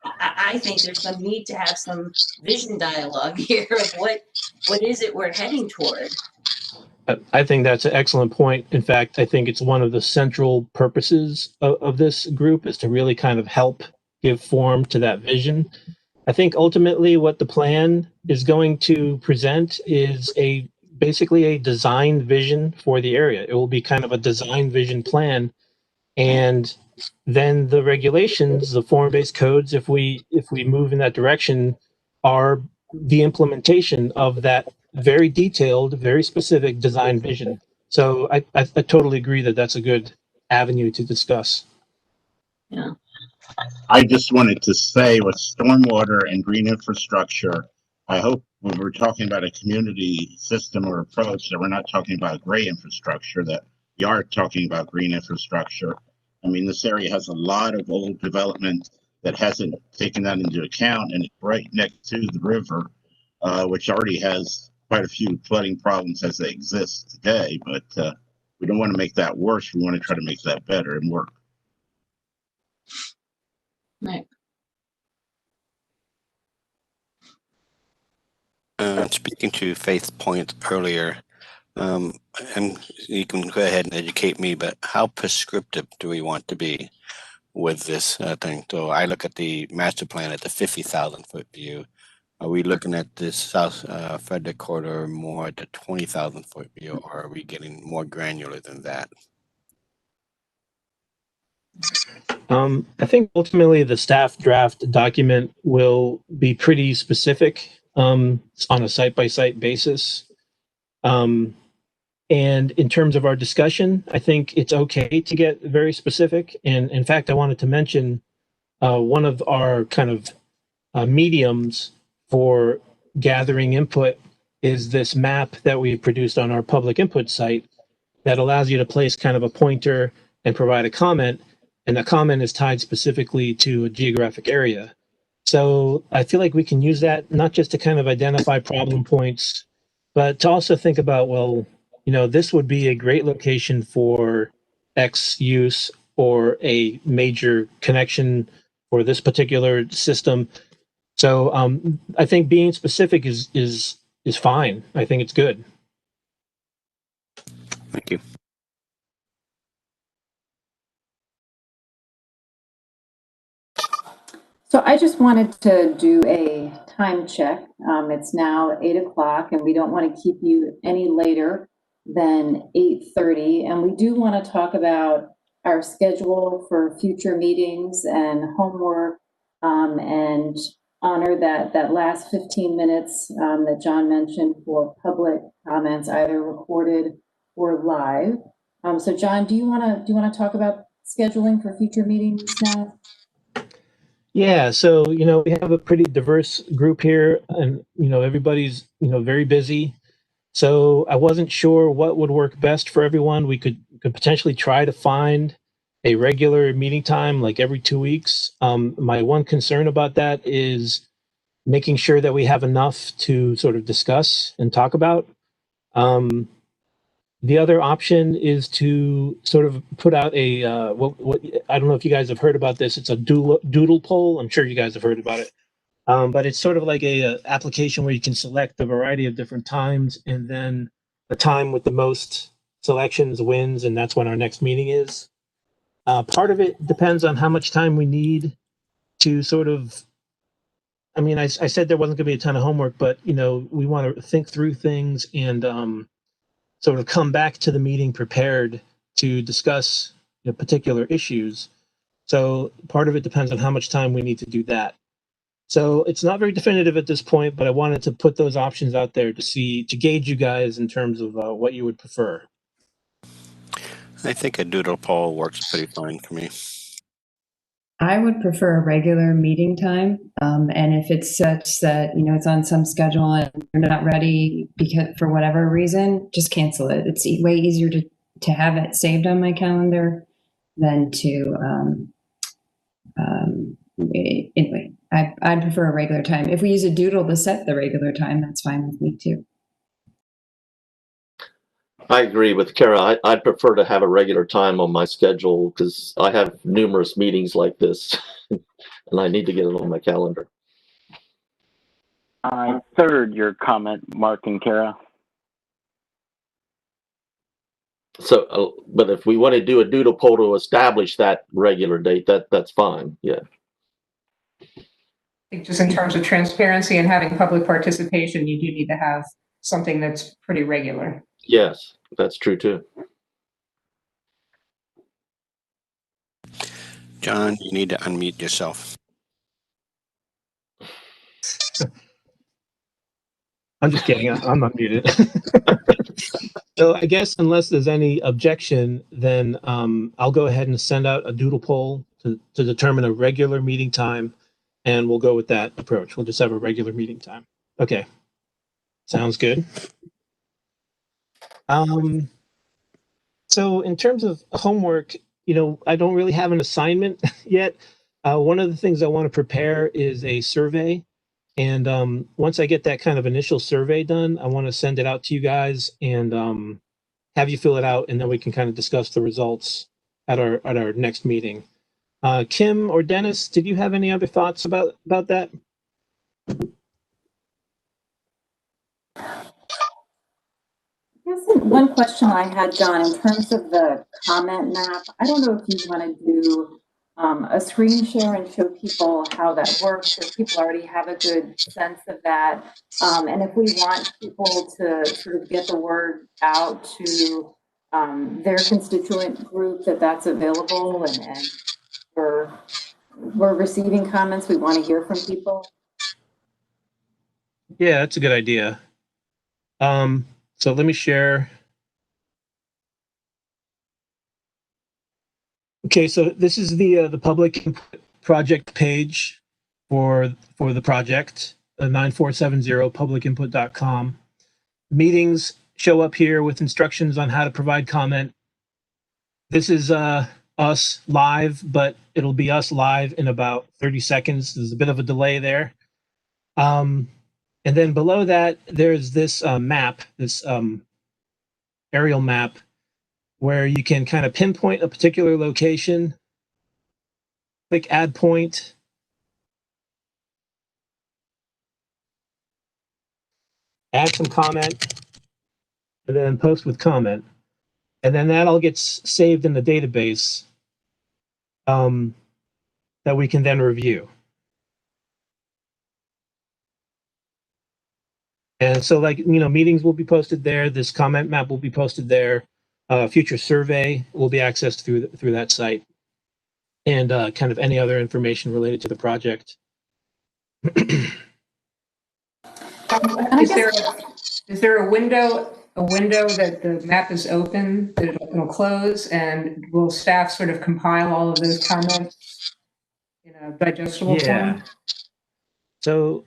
I think there's some need to have some vision dialogue here of what is it we're heading toward. I think that's an excellent point. In fact, I think it's one of the central purposes of this group is to really kind of help give form to that vision. I think ultimately what the plan is going to present is basically a design vision for the area. It will be kind of a design vision plan, and then the regulations, the form-based codes, if we move in that direction, are the implementation of that very detailed, very specific design vision. So I totally agree that that's a good avenue to discuss. Yeah. I just wanted to say with stormwater and green infrastructure, I hope when we're talking about a community system or approach that we're not talking about gray infrastructure, that we are talking about green infrastructure. I mean, this area has a lot of old development that hasn't taken that into account, and it's right next to the river, which already has quite a few flooding problems as they exist today. But we don't want to make that worse. We want to try to make that better and work. Right. Speaking to Faith's point earlier, and you can go ahead and educate me, but how prescriptive do we want to be with this thing? So I look at the master plan at the 50,000 foot view. Are we looking at this South Frederick corridor more at the 20,000 foot view, or are we getting more granular than that? I think ultimately the staff draft document will be pretty specific on a site-by-site basis. And in terms of our discussion, I think it's okay to get very specific. And in fact, I wanted to mention one of our kind of mediums for gathering input is this map that we produced on our public input site that allows you to place kind of a pointer and provide a comment, and the comment is tied specifically to a geographic area. So I feel like we can use that not just to kind of identify problem points, but to also think about, well, you know, this would be a great location for X use or a major connection for this particular system. So I think being specific is fine. I think it's good. Thank you. So I just wanted to do a time check. It's now 8 o'clock and we don't want to keep you any later than 8:30. And we do want to talk about our schedule for future meetings and homework, and honor that last 15 minutes that John mentioned for public comments, either recorded or live. So John, do you want to talk about scheduling for future meetings now? Yeah, so you know we have a pretty diverse group here, and you know everybody's very busy. So I wasn't sure what would work best for everyone. We could potentially try to find a regular meeting time, like every 2 weeks. My one concern about that is making sure that we have enough to sort of discuss and talk about. The other option is to sort of put out a what I don't know if you guys have heard about this. It's a doodle poll. I'm sure you guys have heard about it. But it's sort of like a application where you can select a variety of different times, and then the time with the most selections wins, and that's when our next meeting is. Part of it depends on how much time we need to sort of. I mean, I said there wasn't going to be a ton of homework, but you know, we want to think through things and sort of come back to the meeting prepared to discuss particular issues. So part of it depends on how much time we need to do that. So it's not very definitive at this point, but I wanted to put those options out there to gauge you guys in terms of what you would prefer. I think a doodle poll works pretty fine for me. I would prefer a regular meeting time. And if it's such that, it's on some schedule and you're not ready because for whatever reason, just cancel it. It's way easier to have it saved on my calendar than to, anyway, I'd prefer a regular time. If we use a doodle to set the regular time, that's fine with me too. I agree with Kara. I'd prefer to have a regular time on my schedule because I have numerous meetings like this and I need to get it on my calendar. I third your comment, Mark and Kara. So, but if we want to do a doodle poll to establish that regular date, that's fine. Yeah. I think just in terms of transparency and having public participation, you do need to have something that's pretty regular. Yes, that's true too. John, you need to unmute yourself. I'm just kidding. I'm not muted. So I guess unless there's any objection, then I'll go ahead and send out a doodle poll to determine a regular meeting time, and we'll go with that approach. We'll just have a regular meeting time. Okay. Sounds good. So in terms of homework, I don't really have an assignment yet. One of the things I want to prepare is a survey. And once I get that kind of initial survey done, I want to send it out to you guys and have you fill it out, and then we can kind of discuss the results at our next meeting. Kim or Dennis, did you have any other thoughts about that? Yes, one question I had, John, in terms of the comment map, I don't know if you want to do a screen share and show people how that works, if people already have a good sense of that. And if we want people to sort of get the word out to their constituent group that's available, and we're receiving comments, we want to hear from people. Yeah, that's a good idea. So let me share. Okay, so this is the public input project page for the project, 9470publicinput.com. Meetings show up here with instructions on how to provide comment. This is us live, but it'll be us live in about 30 seconds. There's a bit of a delay there. And then below that, there's this map, this aerial map, where you can kind of pinpoint a particular location, click add point, add some comment, and then post with comment. And then that all gets saved in the database that we can then review. And so meetings will be posted there. This comment map will be posted there. Future survey will be accessed through that site. And kind of any other information related to the project. Is there a window that the map is open, that it'll close, and will staff sort of compile all of those comments in a digestible form? So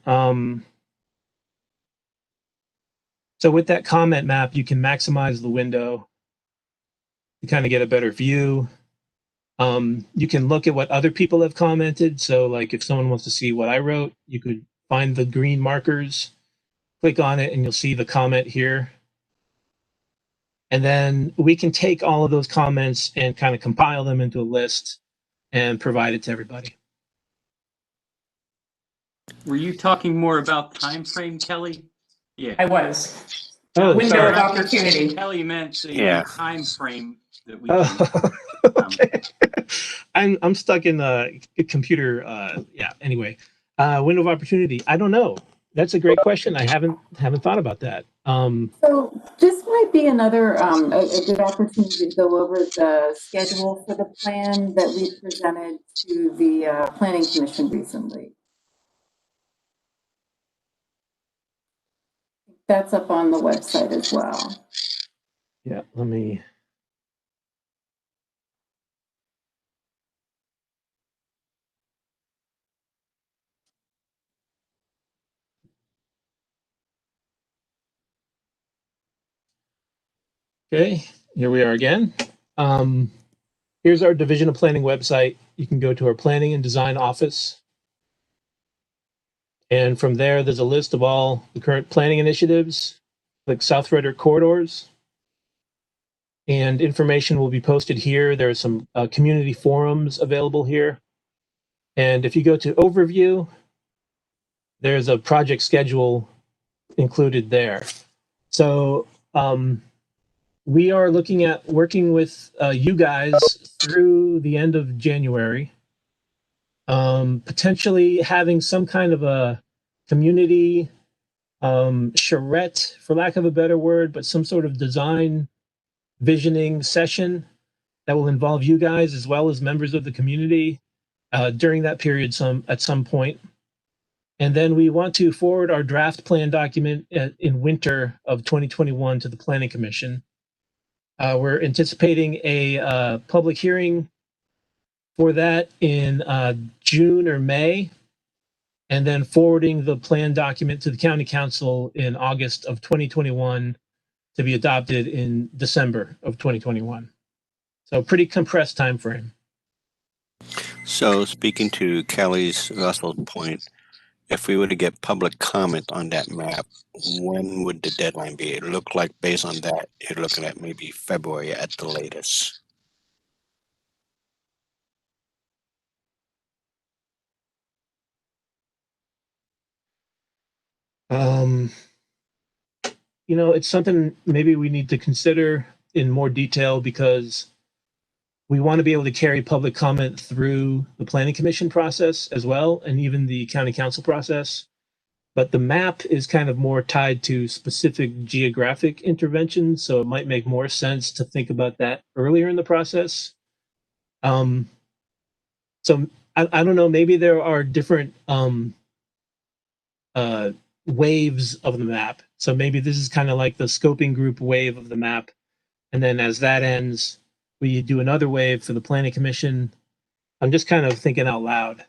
so with that comment map, you can maximize the window to kind of get a better view. You can look at what other people have commented. So like if someone wants to see what I wrote, you could find the green markers, click on it, and you'll see the comment here. And then we can take all of those comments and kind of compile them into a list and provide it to everybody. Were you talking more about time frame, Kelly? Yeah, I was. Oh, window sorry. of opportunity. Kelly meant the Yeah. time frame that we Oh, can. okay. I'm stuck in the computer. Yeah. Anyway, window of opportunity. I don't know. That's a great question. I haven't thought about that. So this might be another a good opportunity to go over the schedule for the plan that we presented to the Planning Commission recently. That's up on the website as well. Yeah. Let me. Okay, here we are again. Here's our Division of Planning website. You can go to our Planning and Design office. And from there, there's a list of all the current planning initiatives, like South Frederick corridors. and information will be posted here. There are some community forums available here. And if you go to overview, there's a project schedule included there. So we are looking at working with you guys through the end of January, potentially having some kind of a community charrette, for lack of a better word, but some sort of design visioning session that will involve you guys as well as members of the community during that period at some point. And then we want to forward our draft plan document in winter of 2021 to the Planning Commission. We're anticipating a public hearing for that in June or May, and then forwarding the plan document to the County Council in August of 2021 to be adopted in December of 2021. So pretty compressed time frame. So speaking to Kelly's Russell's point, if we were to get public comment on that map, when would the deadline be? It looked like based on that, you're looking at maybe February at the latest. You know, it's something maybe we need to consider in more detail because we want to be able to carry public comment through the Planning Commission process as well, and even the County Council process. But the map is kind of more tied to specific geographic interventions, so it might make more sense to think about that earlier in the process. So I don't know, maybe there are different waves of the map. So maybe this is kind of like the scoping group wave of the map. And then as that ends, we do another wave for the Planning Commission. I'm just kind of thinking out loud.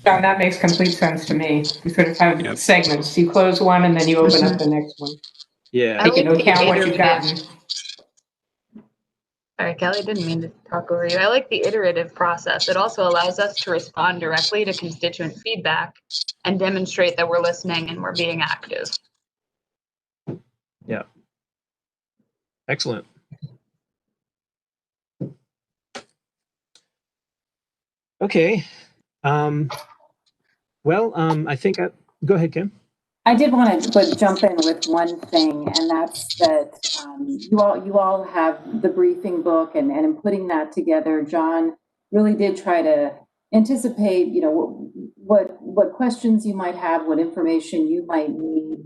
John, that makes complete sense to me. You sort of have segments. You close one and then you open up the next one. Yeah. Take into account what you've gotten. Sorry, Kelly, didn't mean to talk over you. I like the iterative process. It also allows us to respond directly to constituent feedback and demonstrate that we're listening and we're being active. Yeah. Excellent. Okay. I think go ahead, Kim. I did want to jump in with one thing, and that's that you all have the briefing book, and in putting that together, John really did try to anticipate, you know, what questions you might have, what information you might need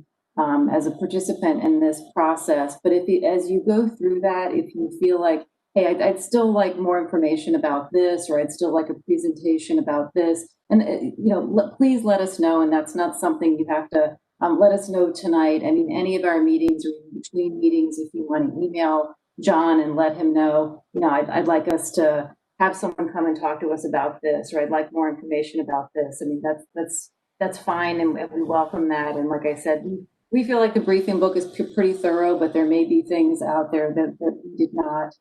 as a participant in this process. But as you go through that, if you feel like, hey, I'd still like more information about this, or I'd still like a presentation about this, and please let us know. And that's not something you have to let us know tonight. I mean, any of our meetings or between meetings, if you want to email John and let him know, I'd like us to have someone come and talk to us about this, or I'd like more information about this. I mean, that's fine, and we welcome that. And like I said, we feel like the briefing book is pretty thorough, but there may be things out there that we did not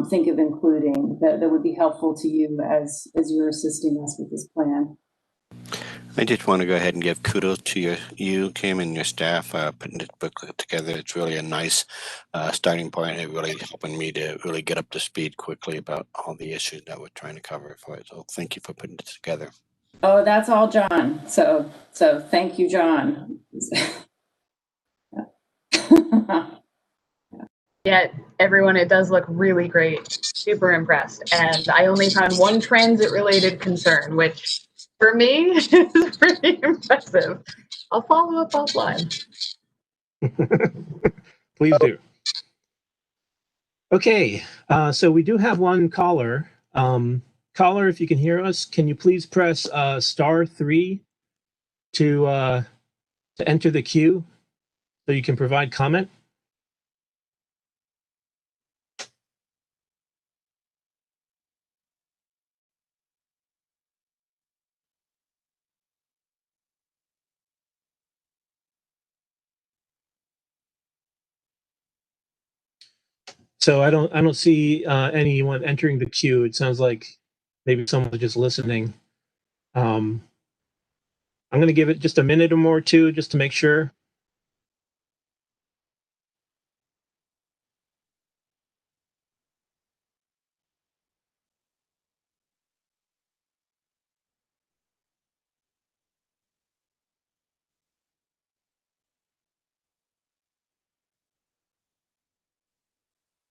think of including that would be helpful to you as you're assisting us with this plan. I just want to go ahead and give kudos to you, Kim, and your staff putting this book together. It's really a nice starting point. It really helping me to really get up to speed quickly about all the issues that we're trying to cover for it. So thank you for putting it together. Oh, that's all John. So thank you, John. Yeah, everyone, it does look really great. Super impressed. And I only found one transit-related concern, which for me is pretty impressive. I'll follow up offline. Please do. Okay, so we do have one caller. Caller, if you can hear us, can you please press *3 to enter the queue so you can provide comment? So I don't see anyone entering the queue. It sounds like maybe someone's just listening. I'm going to give it just a minute or more too, just to make sure.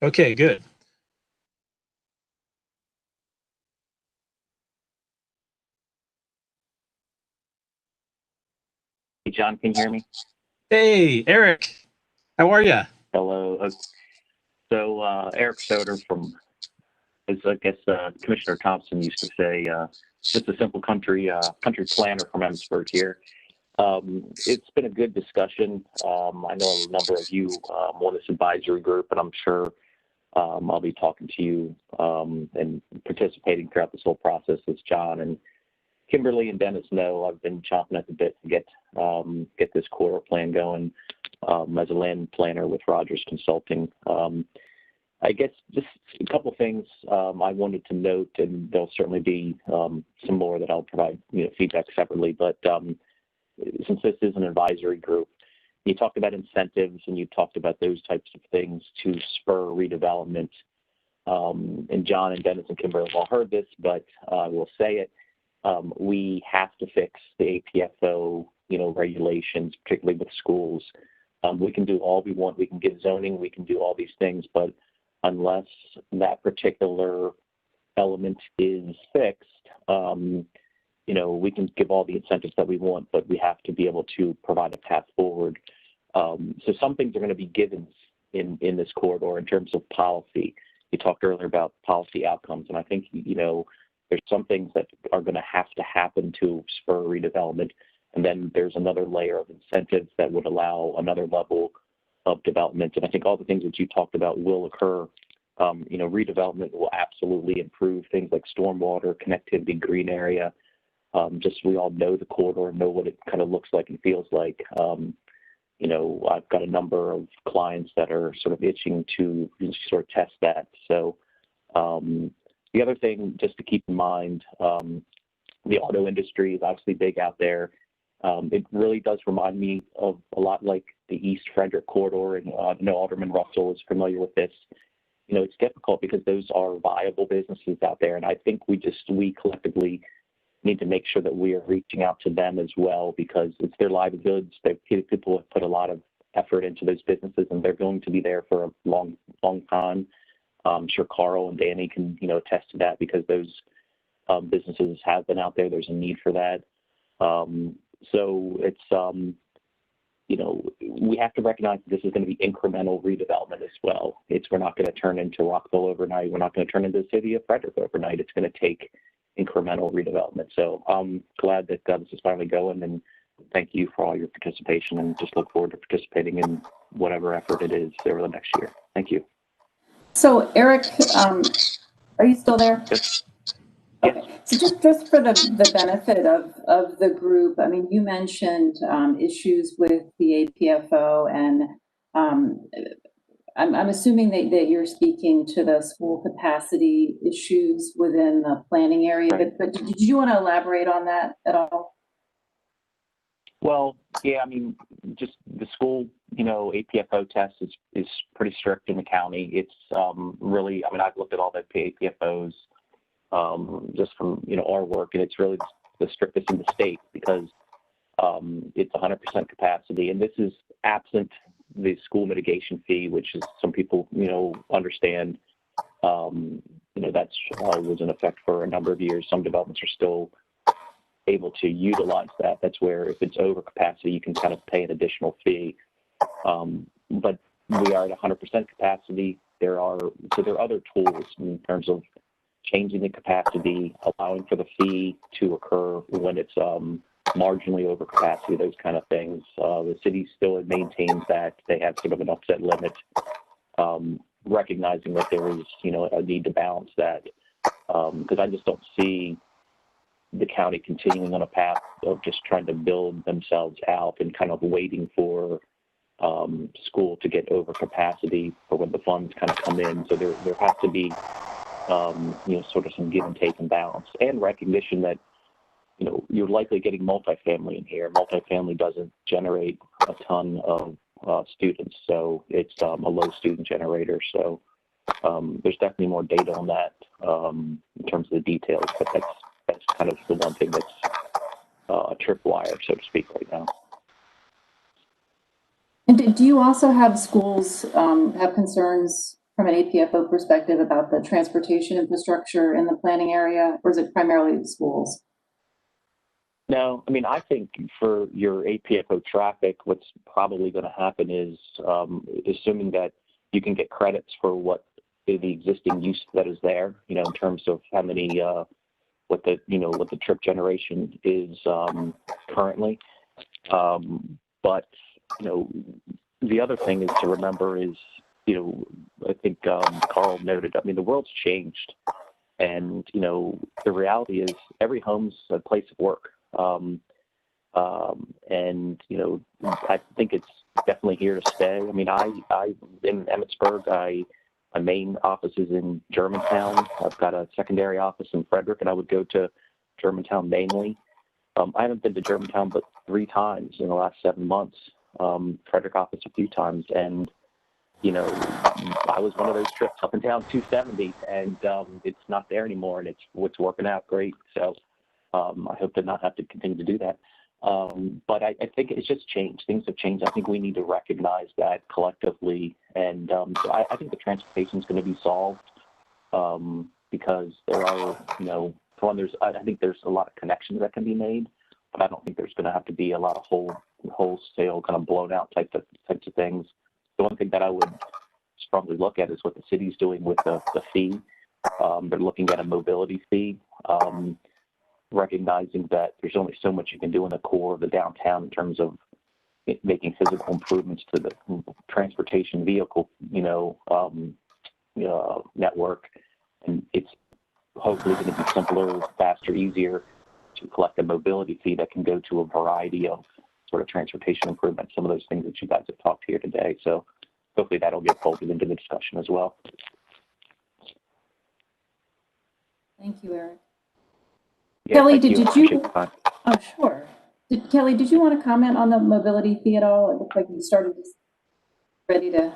Okay, good. Hey, John, can you hear me? Hey, Eric. How are you? Hello. So Eric Soder from, as I guess Commissioner Thompson used to say, just a simple country planner from Emmitsburg here. It's been a good discussion. I know a number of you on this advisory group, and I'm sure I'll be talking to you and participating throughout this whole process, as John and Kimberly and Dennis know. I've been chomping at the bit to get this corridor plan going as a land planner with Rogers Consulting. I guess just a couple of things I wanted to note, and there'll certainly be some more that I'll provide feedback separately. But since this is an advisory group, you talked about incentives and you talked about those types of things to spur redevelopment. And John and Dennis and Kimberly have all heard this, but I will say it. We have to fix the APFO, regulations, particularly with schools. We can do all we want. We can get zoning. We can do all these things, but unless that particular element is fixed, we can give all the incentives that we want, but we have to be able to provide a path forward. So some things are going to be givens in this corridor in terms of policy. You talked earlier about policy outcomes, and I think, there's some things that are going to happen to spur redevelopment. And then there's another layer of incentives that would allow another level of development. And I think all the things that you talked about will occur. Redevelopment will absolutely improve things like stormwater, connectivity, green area. Just we all know the corridor, know what it kind of looks like and feels like. I've got a number of clients that are sort of itching to sort of test that. So the other thing just to keep in mind, the auto industry is obviously big out there. It really does remind me of a lot like the East Frederick corridor, and I know Alderman Russell is familiar with this. It's difficult because those are viable businesses out there, and I think we collectively need to make sure that we are reaching out to them as well, because it's their livelihoods. People have put a lot of effort into those businesses, and they're going to be there for a long, long time. I'm sure Carl and Danny can, attest to that, because those businesses have been out there. There's a need for that. So it's, we have to recognize that this is going to be incremental redevelopment as well. We're not going to turn into Rockville overnight. We're not going to turn into the city of Frederick overnight. It's going to take incremental redevelopment. So I'm glad that this is finally going, and thank you for all your participation, and just look forward to participating in whatever effort it is over the next year. Thank you. So Eric, are you still there? Yes. Okay. So just for the benefit of the group, I mean, you mentioned issues with the APFO, and I'm assuming that you're speaking to the school capacity issues within the planning area, but did you want to elaborate on that at all? Well, yeah, I mean, just the school, APFO test is pretty strict in the county. It's really, I mean, I've looked at all the APFOs just from, our work, and it's really the strictest in the state, because it's 100% capacity. And this is absent the school mitigation fee, which is, some people, understand, that's was in effect for a number of years. Some developments are still able to utilize that. That's where, if it's over capacity, you can kind of pay an additional fee. But we are at 100% capacity. There are other tools in terms of changing the capacity, allowing for the fee to occur when it's marginally over capacity, those kind of things. The city still maintains that they have sort of an upset limit, recognizing that there is, a need to balance that, because I just don't see the county continuing on a path of just trying to build themselves out and kind of waiting for school to get over capacity for when the funds kind of come in. So there has to be, sort of some give and take and balance, and recognition that, you're likely getting multifamily in here. Multifamily doesn't generate a ton of students, so it's a low student generator. So there's definitely more data on that in terms of the details, but that's kind of the one thing that's a tripwire, so to speak, right now. And do you also have schools have concerns from an APFO perspective about the transportation infrastructure in the planning area, or is it primarily the schools? No, I mean, I think for your APFO traffic, what's probably going to happen is, assuming that you can get credits for what the existing use that is there, you know, in terms of how many, what the trip generation is currently. But, you know, the other thing is to remember is, you know, I think Carl noted, I mean, the world's changed. And, you know, the reality is every home's a place of work. And, you know, I think it's definitely here to stay. I mean, I'm in Emmitsburg. My main office is in Germantown. I've got a secondary office in Frederick, and I would go to Germantown mainly. I haven't been to Germantown but 3 times in the last 7 months. Frederick office a few times, and you know, I was one of those trips up and down 270, and it's not there anymore, and it's working out great. So I hope to not have to continue to do that. But I think it's just changed. Things have changed. I think we need to recognize that collectively, and so I think the transportation is going to be solved because there are, you know, for one, I think there's a lot of connections that can be made, but I don't think there's going to have to be a lot of wholesale kind of blown out types of things. The one thing that I would strongly look at is what the city's doing with the fee. They're looking at a mobility fee, recognizing that there's only so much you can do in the core of the downtown in terms of making physical improvements to the transportation vehicle, network. And it's hopefully going to be simpler, faster, easier to collect a mobility fee that can go to a variety of sort of transportation improvements, some of those things that you guys have talked here today. So hopefully that'll get folded into the discussion as well. Thank you, Eric. Yeah, Kelly, did you? Oh, sure. Kelly, did you want to comment on the mobility fee at all? It looked like you started ready to.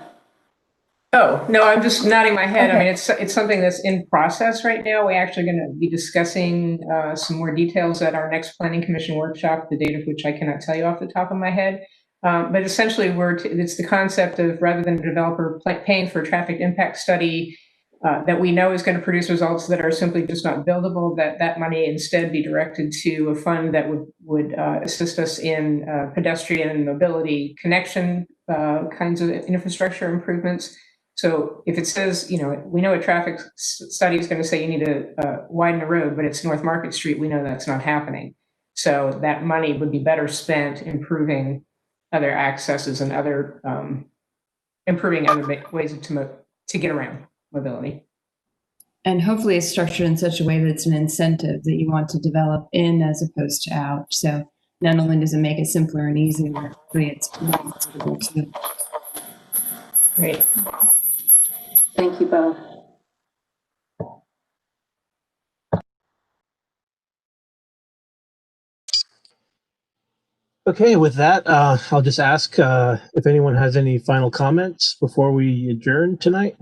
Oh, no, I'm just nodding my head. Okay. I mean, it's something that's in process right now. We're actually going to be discussing some more details at our next Planning Commission workshop, the date of which I cannot tell you off the top of my head. But essentially, it's the concept of, rather than a developer paying for a traffic impact study that we know is going to produce results that are simply just not buildable, that money instead be directed to a fund that would assist us in pedestrian and mobility connection kinds of infrastructure improvements. So if it says, we know a traffic study is going to say you need to widen the road, but it's North Market Street, we know that's not happening. So that money would be better spent improving other accesses and other improving other ways to get around mobility. And hopefully it's structured in such a way that it's an incentive that you want to develop in as opposed to out. So not only does it make it simpler and easier, but hopefully it's more affordable too. Great. Thank you both. Okay, with that, I'll just ask if anyone has any final comments before we adjourn tonight.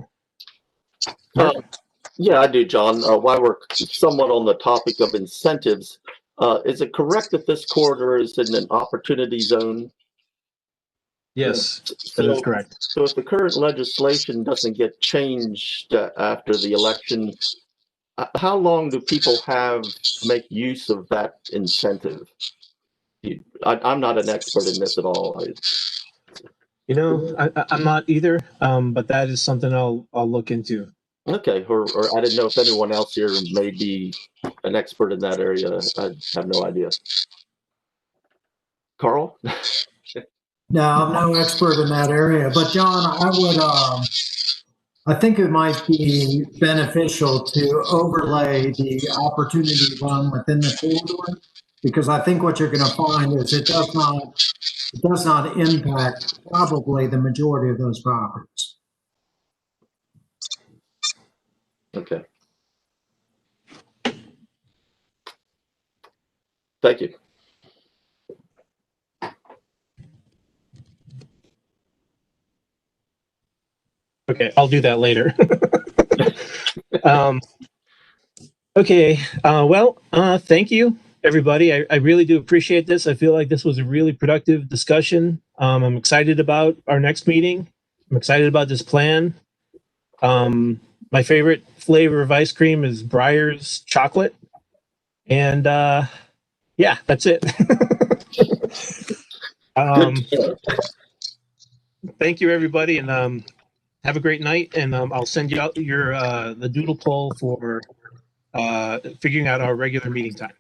Yeah, I do, John. While we're somewhat on the topic of incentives, is it correct that this corridor is in an opportunity zone? Yes, that is correct. So if the current legislation doesn't get changed after the election, how long do people have to make use of that incentive? I'm not an expert in this at all. I'm not either, but that is something I'll look into. Okay, or I didn't know if anyone else here may be an expert in that area. I have no idea. Carl? No, I'm no expert in that area, but John, I think it might be beneficial to overlay the opportunity zone within the corridor, because I think what you're going to find is it does not impact probably the majority of those properties. Okay. Thank you. Okay, I'll do that later. Okay, thank you, everybody. I really do appreciate this. I feel like this was a really productive discussion. I'm excited about our next meeting. I'm excited about this plan. My favorite flavor of ice cream is Breyer's chocolate. And yeah, that's it. Thank you, everybody, and have a great night. And I'll send you out your the doodle poll for figuring out our regular meeting time.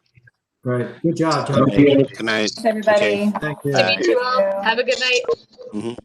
Great. Good job, John. Good night. Thanks, everybody. Thank you. To meet you all. Have a good night. Mhm.